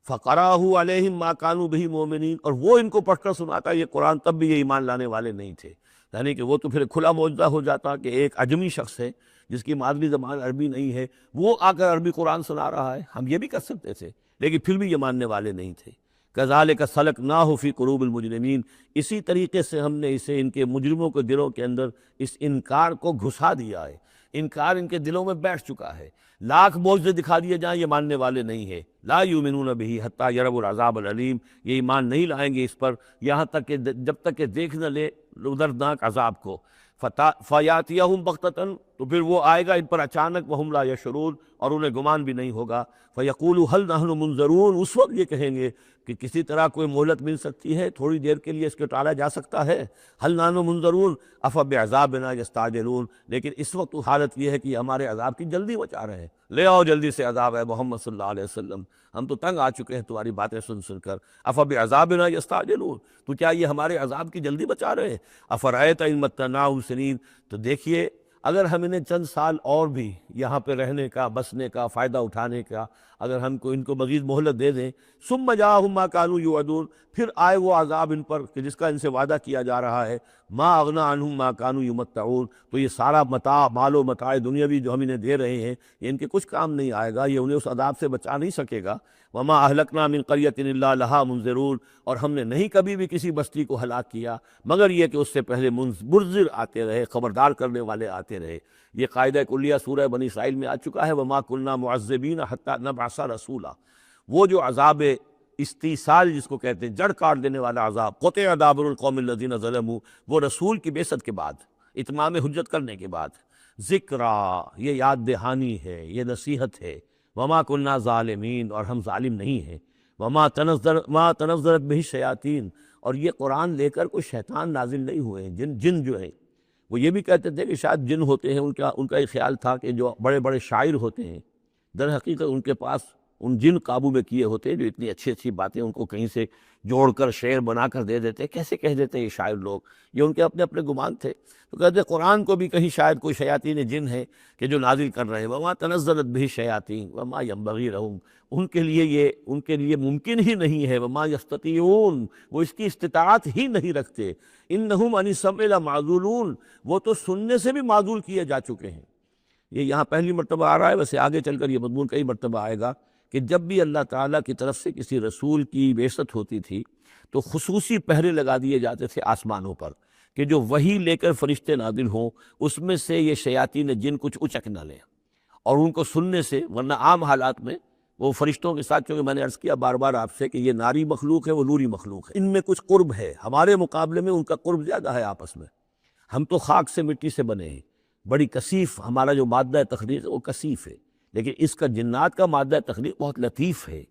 فَقَرَأَهُ عَلَيْهِمْ مَا كَانُوا بِهِ مُؤْمِنِينَ، اور وہ ان کو پڑھ کر سناتا یہ قرآن، تب بھی یہ ایمان لانے والے نہیں تھے۔ یعنی کہ وہ تو پھر کھلا معجزہ ہو جاتا کہ ایک عجمی شخص ہے جس کی مادری زبان عربی نہیں ہے، وہ آ کر عربی قرآن سنا رہا ہے، ہم یہ بھی کر سکتے تھے، لیکن پھر بھی یہ ماننے والے نہیں تھے۔ كَذَلِكَ سَلَكْنَاهُ فِي قُلُوبِ الْمُجْرِمِينَ، اسی طریقے سے ہم نے اسے ان کے مجرموں کے دلوں کے اندر اس انکار کو گھسا دیا ہے۔ انکار ان کے دلوں میں بیٹھ چکا ہے، لاکھ معجزے دکھا دیے جائیں یہ ماننے والے نہیں ہیں۔ لا یؤمنون بہ حتی یروا العذاب العلیم، یہ ایمان نہیں لائیں گے اس پر یہاں تک کہ جب تک کہ دیکھ نہ لے دردناک عذاب کو۔ فیاتیہم بغتۃ، تو پھر وہ آئے گا ان پر اچانک، وہم لا یشعرون، اور انہیں گمان بھی نہیں ہوگا۔ فیقولوا هل نحن منظرون، اس وقت یہ کہیں گے کہ کسی طرح کوئی مہلت مل سکتی ہے، تھوڑی دیر کے لیے اس کو ٹالا جا سکتا ہے۔ هل نحن منظرون افبعذابنا یستعجلون، لیکن اس وقت حالت یہ ہے کہ یہ ہمارے عذاب کی جلدی مچا رہے ہیں، لے آؤ جلدی سے عذاب ہے محمد صلی اللہ علیہ وسلم، ہم تو تنگ آ چکے ہیں تمہاری باتیں سن سن کر۔ افبعذابنا یستعجلون، تو کیا یہ ہمارے عذاب کی جلدی بچا رہے ہیں؟ افرأیت ان متعناہم سنین، تو دیکھیے اگر ہم انہیں چند سال اور بھی یہاں پہ رہنے کا، بسنے کا، فائدہ اٹھانے کا، اگر ہم کو ان کو مزید مہلت دے دیں، ثم جاءہم ما کانوا یوعدون، پھر آئے وہ عذاب ان پر کہ جس کا ان سے وعدہ کیا جا رہا ہے، ما اغنی عنہم ما کانوا یمتعون، تو یہ سارا متاع، مال و متاع دنیاوی جو ہم انہیں دے رہے ہیں، یہ ان کے کچھ کام نہیں آئے گا، یہ انہیں اس عذاب سے بچا نہیں سکے گا۔ وما اہلکنا من قریۃ الا لہا منذرون، اور ہم نے نہیں کبھی بھی کسی بستی کو ہلاک کیا مگر یہ کہ اس سے پہلے منذر آتے رہے، خبردار کرنے والے آتے رہے۔ یہ قاعدہ کلیہ سورہ بنی اسرائیل میں آ چکا ہے، وما كنا معذبین حتی نبعث رسولا۔ وہ جو عذاب استیصال جس کو کہتے ہیں، جڑ کاٹ دینے والا عذاب، قطع دابر القوم الذین ظلموا، وہ رسول کی بعثت کے بعد، اتمام حجت کرنے کے بعد، ذکرا، یہ یاد دہانی ہے، یہ نصیحت ہے، وما كنا ظالمین، اور ہم ظالم نہیں ہیں، ما تنزلت بہ الشیاطین، اور یہ قرآن لے کر کوئی شیطان نازل نہیں ہوئے ہیں، جن جو ہیں وہ یہ بھی کہتے تھے کہ شاید جن ہوتے ہیں، ان کا یہ خیال تھا کہ جو بڑے بڑے شاعر ہوتے ہیں در حقیقت ان کے پاس ان جن قابو میں کیے ہوتے ہیں جو اتنی اچھی اچھی باتیں ان کو کہیں سے جوڑ کر شعر بنا کر دے دیتے، کیسے کہہ دیتے ہیں یہ شاعر لوگ، یہ ان کے اپنے اپنے گمان تھے۔ تو کہتے ہیں قرآن کو بھی کہیں شاید کوئی شیاطین جن ہے کہ جو نازل کر رہے ہیں، وما تنزلت بہ الشیاطین وما ينبغی لہم، ان کے لیے ممکن ہی نہیں ہے، وما یستطیعون، وہ اس کی استطاعت ہی نہیں رکھتے، انہم عن السمع لمعزولون، وہ تو سننے سے بھی معزول کیے جا چکے ہیں۔ یہ یہاں پہلی مرتبہ آ رہا ہے، ویسے آگے چل کر یہ مضمون کئی مرتبہ آئے گا کہ جب بھی اللہ تعالیٰ کی طرف سے کسی رسول کی بعثت ہوتی تھی تو خصوصی پہرے لگا دیے جاتے تھے آسمانوں پر کہ جو وحی لے کر فرشتے نازل ہوں اس میں سے یہ شیاطین جن کچھ اچک نہ لیں اور ان کو سننے سے، ورنہ عام حالات میں وہ فرشتوں کے ساتھ، چونکہ میں نے عرض کیا بار بار آپ سے کہ یہ ناری مخلوق ہے، وہ نوری مخلوق ہے، ان میں کچھ قرب ہے، ہمارے مقابلے میں ان کا قرب زیادہ ہے آپس میں۔ ہم تو خاک سے مٹی سے بنے ہیں، بڑی کثیف ہمارا جو مادہ تخلیق ہے وہ کثیف ہے، لیکن اس کا جنات کا مادہ تخلیق بہت لطیف ہے،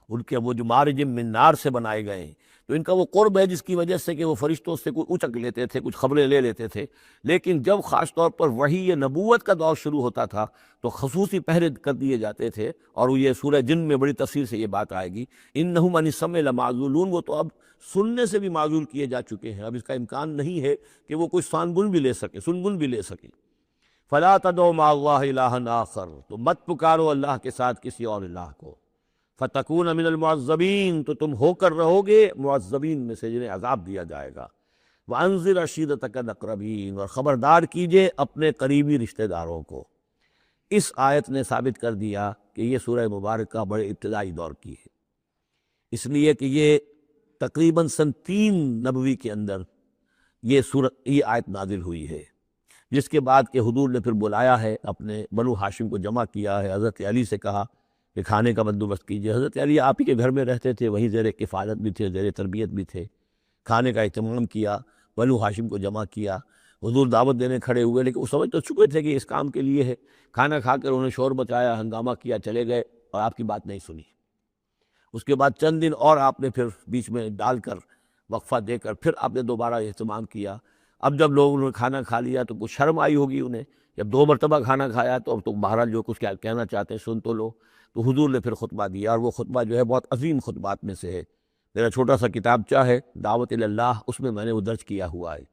ان کے وہ جو مارج من نار سے بنائے گئے ہیں، تو ان کا وہ قرب ہے جس کی وجہ سے کہ وہ فرشتوں سے کچھ اچک لیتے تھے، کچھ خبریں لے لیتے تھے، لیکن جب خاص طور پر وحی یا نبوت کا دور شروع ہوتا تھا تو خصوصی پہرے کر دیے جاتے تھے، اور یہ سورہ جن میں بڑی تفصیل سے یہ بات آئے گی، انہم عن السمع لمعزولون، وہ تو اب سننے سے بھی معزول کیے جا چکے ہیں، اب اس کا امکان نہیں ہے کہ وہ کوئی سانگن بھی لے سکے، سنگن بھی لے سکے۔ فلا تدعوا مع اللہ الہا آخر، تو مت پکارو اللہ کے ساتھ کسی اور الہ کو، فتکون من المعذبین، تو تم ہو کر رہو گے معذبین میں سے جنہیں عذاب دیا جائے گا۔ وانذر عشیرتک الاقربین، اور خبردار کیجئے اپنے قریبی رشتہ داروں کو۔ اس آیت نے ثابت کر دیا کہ یہ سورہ مبارکہ بڑے ابتدائی دور کی ہے، اس لیے کہ یہ تقریباً سن 3 نبوی کے اندر یہ آیت نازل ہوئی ہے، جس کے بعد کہ حضور نے پھر بلایا ہے، اپنے بنو ہاشم کو جمع کیا ہے، حضرت علی سے کہا کہ کھانے کا بندوبست کیجیے۔ حضرت علی آپ ہی کے گھر میں رہتے تھے، وہیں زیر کفالت بھی تھے، زیر تربیت بھی تھے، کھانے کا اہتمام کیا، بنو ہاشم کو جمع کیا، حضور دعوت دینے کھڑے ہوئے، لیکن وہ سمجھ تو چکے تھے کہ اس کام کے لیے ہے، کھانا کھا کر انہوں نے شور مچایا، ہنگامہ کیا، چلے گئے اور آپ کی بات نہیں سنی۔ اس کے بعد چند دن اور آپ نے پھر بیچ میں ڈال کر وقفہ دے کر پھر آپ نے دوبارہ اہتمام کیا۔ اب جب لوگوں نے کھانا کھا لیا تو کچھ شرم آئی ہوگی انہیں، جب 2 مرتبہ کھانا کھایا تو اب تو بہرحال جو کچھ کہنا چاہتے ہیں سن تو لو، تو حضور نے پھر خطبہ دیا، اور وہ خطبہ جو ہے بہت عظیم خطبات میں سے ہے۔ میرا چھوٹا سا کتابچہ ہے دعوت اللہ، اس میں نے وہ درج کیا ہوا ہے۔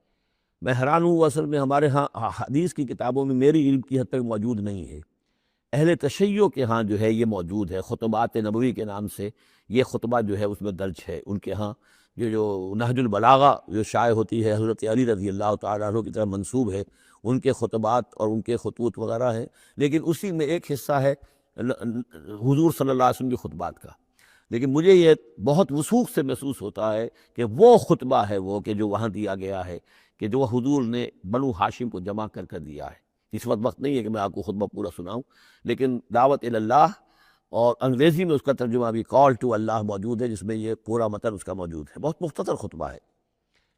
میں حیران ہوں، اصل میں ہمارے ہاں حدیث کی کتابوں میں میری علم کی حد تک موجود نہیں ہے، اہل تشیع کے ہاں جو ہے یہ موجود ہے، خطبات نبوی کے نام سے یہ خطبہ جو ہے اس میں درج ہے ان کے ہاں۔ جو نہج البلاغہ جو شائع ہوتی ہے، حضرت علی رضی اللہ تعالیٰ عنہ کی طرف منسوب ہے، ان کے خطبات اور ان کے خطوط وغیرہ ہیں، لیکن اسی میں ایک حصہ ہے حضور صلی اللہ علیہ وسلم کے خطبات کا، لیکن مجھے یہ بہت وثوق سے محسوس ہوتا ہے کہ وہ خطبہ ہے وہ کہ جو وہاں دیا گیا ہے، کہ جو حضور نے بنو ہاشم کو جمع کر دیا ہے۔ اس وقت نہیں ہے کہ میں آپ کو خطبہ پورا سناؤں، لیکن دعوت اللہ اور انگریزی میں اس کا ترجمہ بھی کال ٹو اللہ موجود ہے، جس میں یہ پورا متن اس کا موجود ہے، بہت مختصر خطبہ ہے،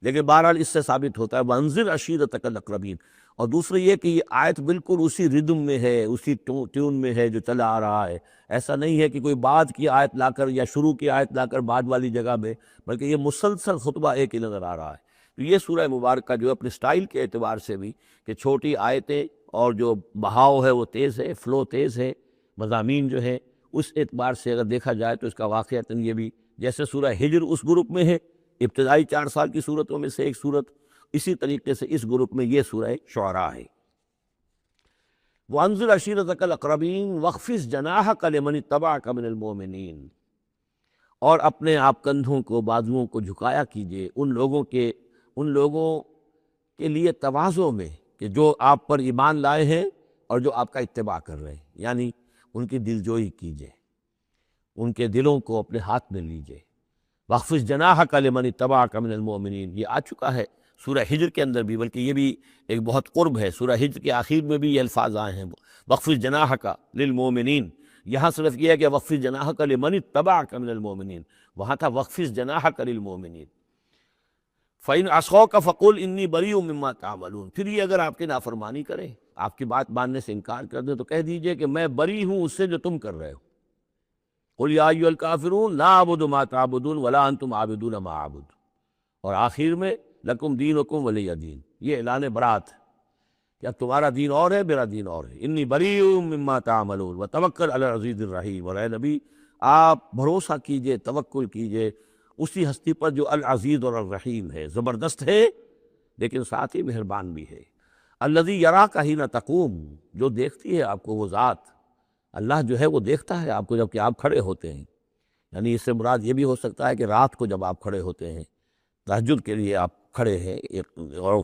لیکن بہرحال اس سے ثابت ہوتا ہے وانذر عشیرتک الاقربین۔ اور دوسرے یہ کہ یہ آیت بالکل اسی ردم میں ہے، اسی ٹیون میں ہے جو چلا آ رہا ہے، ایسا نہیں ہے کہ کوئی بعد کی آیت لا کر یا شروع کی آیت لا کر بعد والی جگہ میں، بلکہ یہ مسلسل خطبہ ایک ہی نظر آ رہا ہے۔ تو یہ سورہ مبارکہ جو اپنے سٹائل کے اعتبار سے بھی کہ چھوٹی آیتیں اور جو بہاؤ ہے وہ تیز ہے، فلو تیز ہے، مضامین جو ہے اس اعتبار سے اگر دیکھا جائے تو اس کا واقعتاً یہ بھی جیسے سورہ ہجر اس گروپ میں ہے، ابتدائی 4 سال کی صورتوں میں سے ایک صورت، اسی طریقے سے اس گروپ میں یہ سورہ شعراء ہے۔ وَأَنذِرْ عَشِيرَتَكَ الْأَقْرَبِينَ وَاخْفِضْ جَنَاحَكَ لِمَنِ اتَّبَعَكَ مِنَ الْمُؤْمِنِينَ، اور اپنے آپ کندھوں کو، بازوؤں کو جھکایا کیجیے ان لوگوں کے لیے تواضع میں کہ جو آپ پر ایمان لائے ہیں اور جو آپ کا اتباع کر رہے ہیں، یعنی ان کی دلجوئی کیجیے، ان کے دلوں کو اپنے ہاتھ میں لیجیے۔ وَاخْفِضْ جَنَاحَكَ لِمَنِ اتَّبَعَكَ مِنَ الْمُؤْمِنِينَ، یہ آ چکا ہے سورہ ہجر کے اندر بھی، بلکہ یہ بھی ایک بہت قرب ہے، سورہ ہجر کے آخر میں بھی یہ الفاظ آئے ہیں، وَاخْفِضْ جَنَاحَكَ لِلْمُؤْمِنِينَ، یہاں صرف یہ ہے کہ وَاخْفِضْ جَنَاحَكَ لِمَنِ اتَّبَعَكَ مِنَ الْمُؤْمِنِينَ، وہاں تھا وَاخْفِضْ جَنَاحَكَ لِلْمُؤْمِنِينَ فَإِنْ عَصَوْكَ فَقُلْ إِنِّي بَرِيءٌ مِّمَّا تَعْمَلُونَ، پھر یہ اگر آپ کی نافرمانی کریں، آپ کی بات ماننے سے انکار کر دیں، تو کہہ دیجئے کہ میں بری ہوں اس سے جو تم کر رہے ہو۔ قُلْ یَا أَیُّہَا الْکَافِرُونَ لَا أَعْبُدُ مَا تَعْبُدُونَ وَلَا أَنْتُمْ عَابِدُونَ مَا أَعْبُدُ، اور آخر میں لَکُمْ دِینُکُمْ وَلِیَّ دِین، یہ اعلان برات ہے کہ اب تمہارا دین اور ہے، میرا دین اور ہے۔ إِنِّی بَرِیءٌ مِّمَّا تَعْمَلُونَ وَتَوَکَّلْ عَلَى الْعَزِیزِ الرَّحِیمِ، اور اے نبی آپ بھروسہ کیجئے، توکل کیجئے اسی ہستی پر جو العزیز اور الرحیم ہے، زبردست ہے لیکن ساتھ ہی مہربان بھی ہے۔ الذی یراک حین تقوم، جو دیکھتی ہے آپ کو وہ ذات، اللہ جو ہے وہ دیکھتا ہے آپ کو جب کہ آپ کھڑے ہوتے ہیں، یعنی اس سے مراد یہ بھی ہو سکتا ہے کہ رات کو جب آپ کھڑے ہوتے ہیں، تہجد کے لیے آپ کھڑے ہیں اور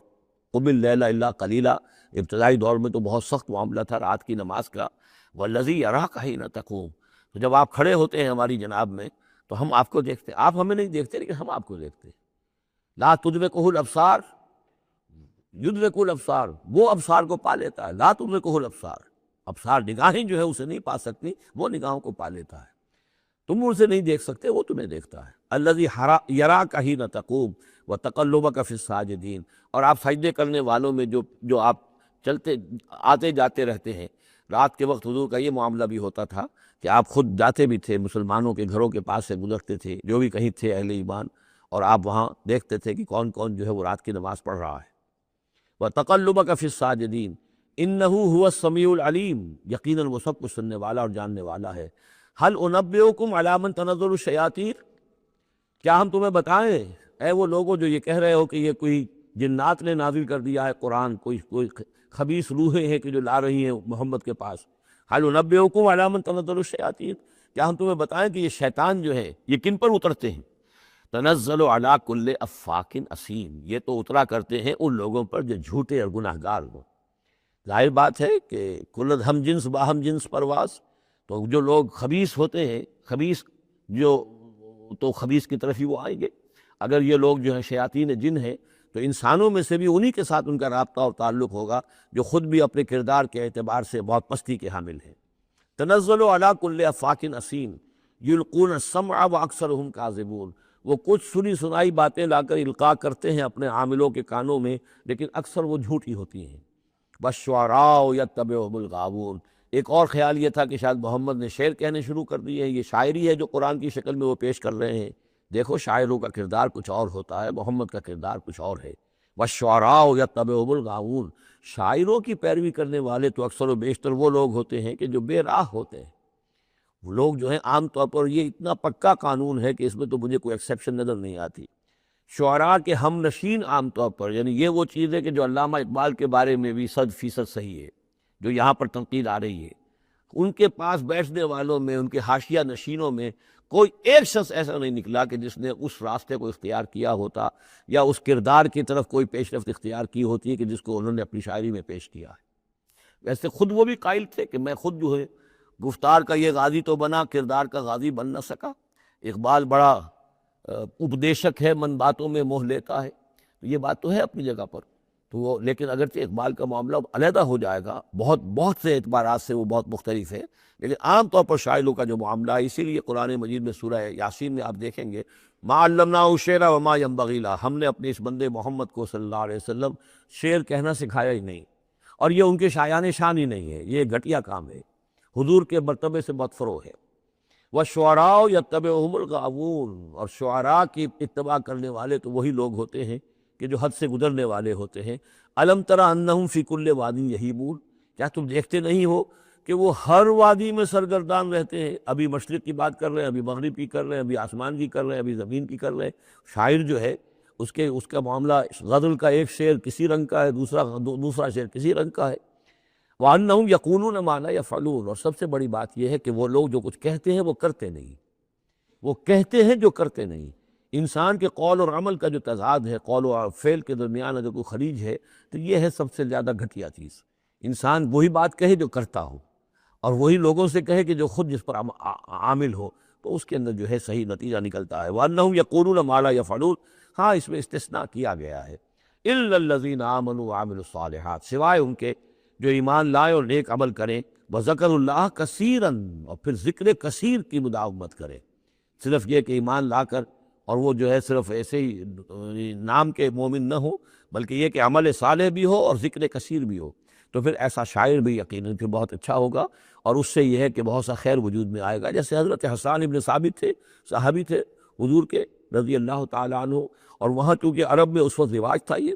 قم اللیل الا قلیلا، ابتدائی دور میں تو بہت سخت معاملہ تھا رات کی نماز کا، والذی یراک حین تقوم، تو جب آپ کھڑے ہوتے ہیں ہماری جناب میں تو ہم آپ کو دیکھتے ہیں، آپ ہمیں نہیں دیکھتے لیکن ہم آپ کو دیکھتے ہیں۔ لا تدرکہ الابصار یدرک الابصار، وہ ابصار کو پا لیتا ہے، لا تدرکہ الابصار، ابصار نگاہیں جو ہے اسے نہیں پا سکتی، وہ نگاہوں کو پا لیتا ہے، تم اسے نہیں دیکھ سکتے، وہ تمہیں دیکھتا ہے۔ الذی یراک حین تقوم وتقلبک فی الساجدین، اور آپ سجدے کرنے والوں میں جو آپ چلتے آتے جاتے رہتے ہیں، رات کے وقت حضور کا یہ معاملہ بھی ہوتا تھا کہ آپ خود جاتے بھی تھے، مسلمانوں کے گھروں کے پاس سے گزرتے تھے جو بھی کہیں تھے اہل ایمان، اور آپ وہاں دیکھتے تھے کہ کون کون جو ہے وہ رات کی نماز پڑھ رہا ہے۔ وَتَقَلُّبَكَ فِي السَّاجِدِينَ إِنَّهُ هُوَ السَّمِيعُ الْعَلِيمُ، یقیناً وہ سب کچھ سننے والا اور جاننے والا ہے۔ هَلْ أُنَبِّئُكُمْ عَلَىٰ مَنْ تَنَزَّلُ الشَّيَاطِينُ، کیا ہم تمہیں بتائیں اے وہ لوگوں جو یہ کہہ رہے ہو کہ یہ کوئی جنات نے نازل کر دیا ہے قرآن، کوئی خبیث روحیں ہیں کہ جو لا رہی ہیں محمد کے پاس۔ هَلْ أُنَبِّئُكُمْ عَلَىٰ مَنْ تَنَزَّلُ الشَّيَاطِينُ، کیا ہم تمہیں بتائیں کہ یہ شیطان جو ہے یہ کن پر اترتے ہیں؟ تنزل علی کل افاک اسیم، یہ تو اترا کرتے ہیں ان لوگوں پر جو جھوٹے اور گناہ گار ہوں۔ ظاہر بات ہے کہ کل ہم جنس باہم جنس پرواز، تو جو لوگ خبیث ہوتے ہیں، خبیث جو تو خبیث کی طرف ہی وہ آئیں گے۔ اگر یہ لوگ جو ہیں شیاطین جن ہیں تو انسانوں میں سے بھی انہی کے ساتھ ان کا رابطہ اور تعلق ہوگا جو خود بھی اپنے کردار کے اعتبار سے بہت پستی کے حامل ہیں۔ تنزل علی کل افاک اسیم یلقون السمع واکثرهم کاذبون، وہ کچھ سنی سنائی باتیں لا کر القاء کرتے ہیں اپنے عاملوں کے کانوں میں، لیکن اکثر وہ جھوٹی ہوتی ہیں۔ والشعراء یتبعهم الغاوون، ایک اور خیال یہ تھا کہ شاید محمد نے شعر کہنے شروع کر دیے ہیں، یہ شاعری ہے جو قرآن کی شکل میں وہ پیش کر رہے ہیں۔ دیکھو شاعروں کا کردار کچھ اور ہوتا ہے، محمد کا کردار کچھ اور ہے۔ والشعراء یتبعهم الغاوون، شاعروں کی پیروی کرنے والے تو اکثر و بیشتر وہ لوگ ہوتے ہیں کہ جو بے راہ ہوتے ہیں۔ وہ لوگ جو ہیں عام طور پر، یہ اتنا پکا قانون ہے کہ اس میں تو مجھے کوئی ایکسیپشن نظر نہیں آتی، شعراء کے ہم نشین عام طور پر، یعنی یہ وہ چیز ہے کہ جو علامہ اقبال کے بارے میں بھی 100% صحیح ہے، جو یہاں پر تنقید آ رہی ہے، ان کے پاس بیٹھنے والوں میں، ان کے حاشیہ نشینوں میں کوئی ایک شخص ایسا نہیں نکلا کہ جس نے اس راستے کو اختیار کیا ہوتا یا اس کردار کی طرف کوئی پیش رفت اختیار کی ہوتی ہے کہ جس کو انہوں نے اپنی شاعری میں پیش کیا ہے۔ ویسے خود وہ بھی قائل تھے کہ میں خود جو ہے گفتار کا یہ غازی تو بنا، کردار کا غازی بن نہ سکا۔ اقبال بڑا اپدیشک ہے، من باتوں میں موہ لیتا ہے، تو یہ بات تو ہے اپنی جگہ پر، تو وہ لیکن اگرچہ اقبال کا معاملہ علیحدہ ہو جائے گا، بہت سے اعتبارات سے وہ بہت مختلف ہے، لیکن عام طور پر شاعروں کا جو معاملہ ہے، اسی لیے قرآن مجید میں سورہ یاسین میں آپ دیکھیں گے ما علمناہ الشعر وما ينبغی لہ، ہم نے اپنے اس بندے محمد کو صلی اللہ علیہ وسلم شعر کہنا سکھایا ہی نہیں، اور یہ ان کے شایان شان ہی نہیں ہے، یہ گھٹیا کام ہے، حضور کے مرتبے سے بہت فرو ہے۔ وَالشُّعَرَاءُ يَتَّبِعُهُمُ الْغَاوُونَ، اور شعراء کی اتباع کرنے والے تو وہی لوگ ہوتے ہیں کہ جو حد سے گزرنے والے ہوتے ہیں۔ أَلَمْ تَرَ أَنَّهُمْ فِي كُلِّ وَادٍ يَهِيمُونَ، کیا تم دیکھتے نہیں ہو کہ وہ ہر وادی میں سرگردان رہتے ہیں، ابھی مشرق کی بات کر رہے ہیں، ابھی مغرب کی کر رہے ہیں، ابھی آسمان کی کر رہے ہیں، ابھی زمین کی کر رہے ہیں۔ شاعر جو ہے اس کا معاملہ غزل کا ایک شعر کسی رنگ کا ہے، دوسرا شعر کسی رنگ کا ہے۔ وَأَنَّهُمْ يَقُولُونَ مَا لَا يَفْعَلُونَ، اور سب سے بڑی بات یہ ہے کہ وہ لوگ جو کچھ کہتے ہیں وہ کرتے نہیں، وہ کہتے ہیں جو کرتے نہیں۔ انسان کے قول اور عمل کا جو تضاد ہے، قول و فعل کے درمیان اگر کوئی خلیج ہے تو یہ ہے سب سے زیادہ گھٹیا چیز۔ انسان وہی بات کہے جو کرتا ہو، اور وہی لوگوں سے کہے کہ جو خود جس پر عامل ہو، تو اس کے اندر جو ہے صحیح نتیجہ نکلتا ہے۔ وَأَنَّهُمْ يَقُولُونَ مَا لَا يَفْعَلُونَ، ہاں اس میں استثناء کیا گیا ہے، إِلَّا الَّذِينَ آمَنُوا وَعَمِلُوا الصَّالِحَاتِ، سوائے ان کے جو ایمان لائے اور نیک عمل کریں، وَذَكَرُوا اللَّهَ كَثِيرًا، اور پھر ذکر کثیر کی مداومت کریں۔ صرف یہ کہ ایمان لا کر اور وہ جو ہے صرف ایسے ہی نام کے مومن نہ ہو، بلکہ یہ کہ عمل صالح بھی ہو اور ذکر کثیر بھی ہو، تو پھر ایسا شاعر بھی یقیناً پھر بہت اچھا ہوگا، اور اس سے یہ ہے کہ بہت سا خیر وجود میں آئے گا۔ جیسے حضرت حسان ابن ثابت تھے، صحابی تھے حضور کے رضی اللہ تعالیٰ عنہ، اور وہاں چونکہ عرب میں اس وقت رواج تھا، یہ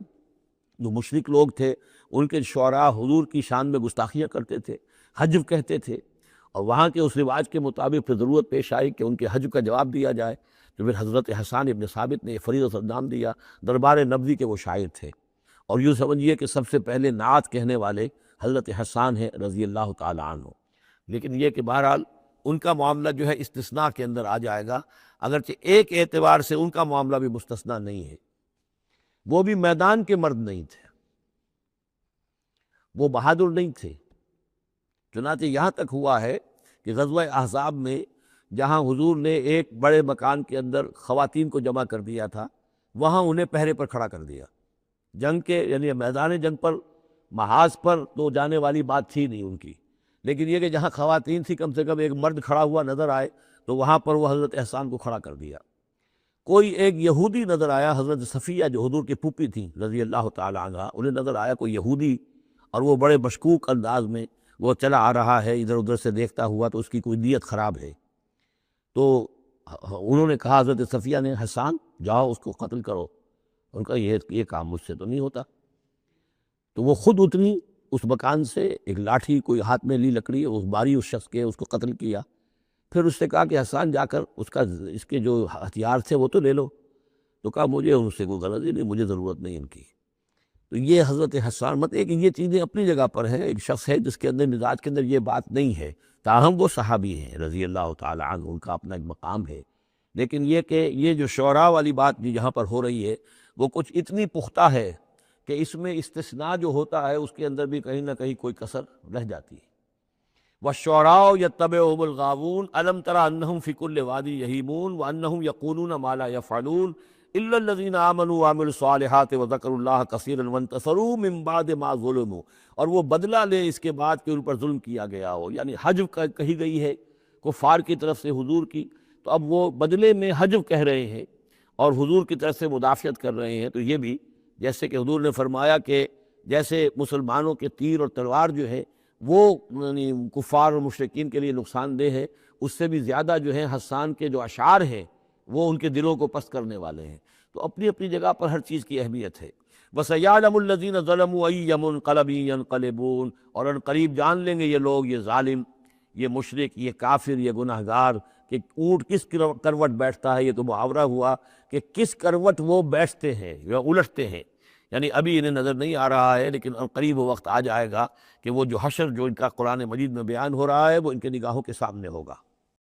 جو مشرک لوگ تھے ان کے شعراء حضور کی شان میں گستاخیاں کرتے تھے، حجب کہتے تھے، اور وہاں کے اس رواج کے مطابق پھر ضرورت پیش آئی کہ ان کے حجب کا جواب دیا جائے، تو پھر حضرت حسان ابن ثابت نے یہ فریضہ انجام دیا۔ دربار نبوی کے وہ شاعر تھے، اور یوں سمجھیے کہ سب سے پہلے نعت کہنے والے حضرت حسان ہیں رضی اللہ تعالیٰ عنہ۔ لیکن یہ کہ بہرحال ان کا معاملہ جو ہے استثناء کے اندر آ جائے گا، اگرچہ ایک اعتبار سے ان کا معاملہ بھی مستثنیٰ نہیں ہے، وہ بھی میدان کے مرد نہیں تھے، وہ بہادر نہیں تھے۔ چنانچہ یہاں تک ہوا ہے کہ غزوہ احزاب میں جہاں حضور نے ایک بڑے مکان کے اندر خواتین کو جمع کر دیا تھا، وہاں انہیں پہرے پر کھڑا کر دیا۔ جنگ کے یعنی میدان جنگ پر محاذ پر تو جانے والی بات تھی نہیں ان کی، لیکن یہ کہ جہاں خواتین تھی کم سے کم ایک مرد کھڑا ہوا نظر آئے تو وہاں پر وہ حضرت احسان کو کھڑا کر دیا۔ کوئی ایک یہودی نظر آیا، حضرت صفیہ جو حضور کی پھوپھی تھیں رضی اللہ تعالی عنہ، انہیں نظر آیا کوئی یہودی، اور وہ بڑے مشکوک انداز میں وہ چلا آ رہا ہے ادھر ادھر سے دیکھتا ہوا، تو اس کی کوئی نیت خراب ہے۔ تو انہوں نے کہا، حضرت صفیہ نے، حسان جاؤ اس کو قتل کرو۔ ان کا یہ کام مجھ سے تو نہیں ہوتا۔ تو وہ خود اتنی اس مکان سے، ایک لاٹھی کوئی ہاتھ میں لی لکڑی، اس ماری اس شخص کے، اس کو قتل کیا۔ پھر اس سے کہا کہ حسان جا کر اس کے جو ہتھیار تھے وہ تو لے لو۔ تو کہا مجھے ان سے کوئی غرض ہی نہیں، مجھے ضرورت نہیں ان کی۔ تو یہ حضرت حسان، مطلب کہ یہ چیزیں اپنی جگہ پر ہیں، ایک شخص ہے جس کے اندر مزاج کے اندر یہ بات نہیں ہے، تاہم وہ صحابی ہیں رضی اللہ تعالی عنہ، ان کا اپنا ایک مقام ہے۔ لیکن یہ کہ یہ جو شعراء والی بات جہاں پر ہو رہی ہے وہ کچھ اتنی پختہ ہے کہ اس میں استثناء جو ہوتا ہے اس کے اندر بھی کہیں نہ کہیں کوئی کسر رہ جاتی ہے۔ وَالشُّعَرَاءُ يَتَّبِعُهُمُ الْغَاوُونَ أَلَمْ تَرَ أَنَّهُمْ فِي كُلِّ وَادٍ يَهِيمُونَ وَأَنَّهُمْ يَقُولُونَ مَا لَا يَفْعَلُونَ إِلَّا الَّذِينَ آمَنُوا وَعَمِلُوا الصَّالِحَاتِ وَذَكَرُوا اللَّهَ كَثِيرًا وَانتَصَرُوا مِن بَعْدِ مَا ظُلِمُوا، اور وہ بدلہ لے اس کے بعد کہ ان پر ظلم کیا گیا ہو، یعنی حجب کہی گئی ہے کفار کی طرف سے حضور کی، تو اب وہ بدلے میں حجب کہہ رہے ہیں اور حضور کی طرف سے مدافعت کر رہے ہیں۔ تو یہ بھی جیسے کہ حضور نے فرمایا کہ جیسے مسلمانوں کے تیر اور تلوار جو ہے وہ یعنی کفار اور مشرکین کے لیے نقصان دہ ہے، اس سے بھی زیادہ جو ہے حسان کے جو اشعار ہیں وہ ان کے دلوں کو پست کرنے والے ہیں۔ تو اپنی اپنی جگہ پر ہر چیز کی اہمیت ہے۔ وَسَيَعْلَمُ الَّذِينَ ظَلَمُوا أَيَّ مُنقَلَبٍ يَنقَلِبُونَ، اور ان قریب جان لیں گے یہ لوگ، یہ ظالم، یہ مشرک، یہ کافر، یہ گناہگار، کہ اونٹ کس کروٹ بیٹھتا ہے۔ یہ تو محاورہ ہوا کہ کس کروٹ وہ بیٹھتے ہیں یا الٹتے ہیں، یعنی ابھی انہیں نظر نہیں آ رہا ہے، لیکن قریب وہ وقت آ جائے گا کہ وہ جو حشر جو ان کا قرآن مجید میں بیان ہو رہا ہے وہ ان کے نگاہوں کے سامنے ہوگا۔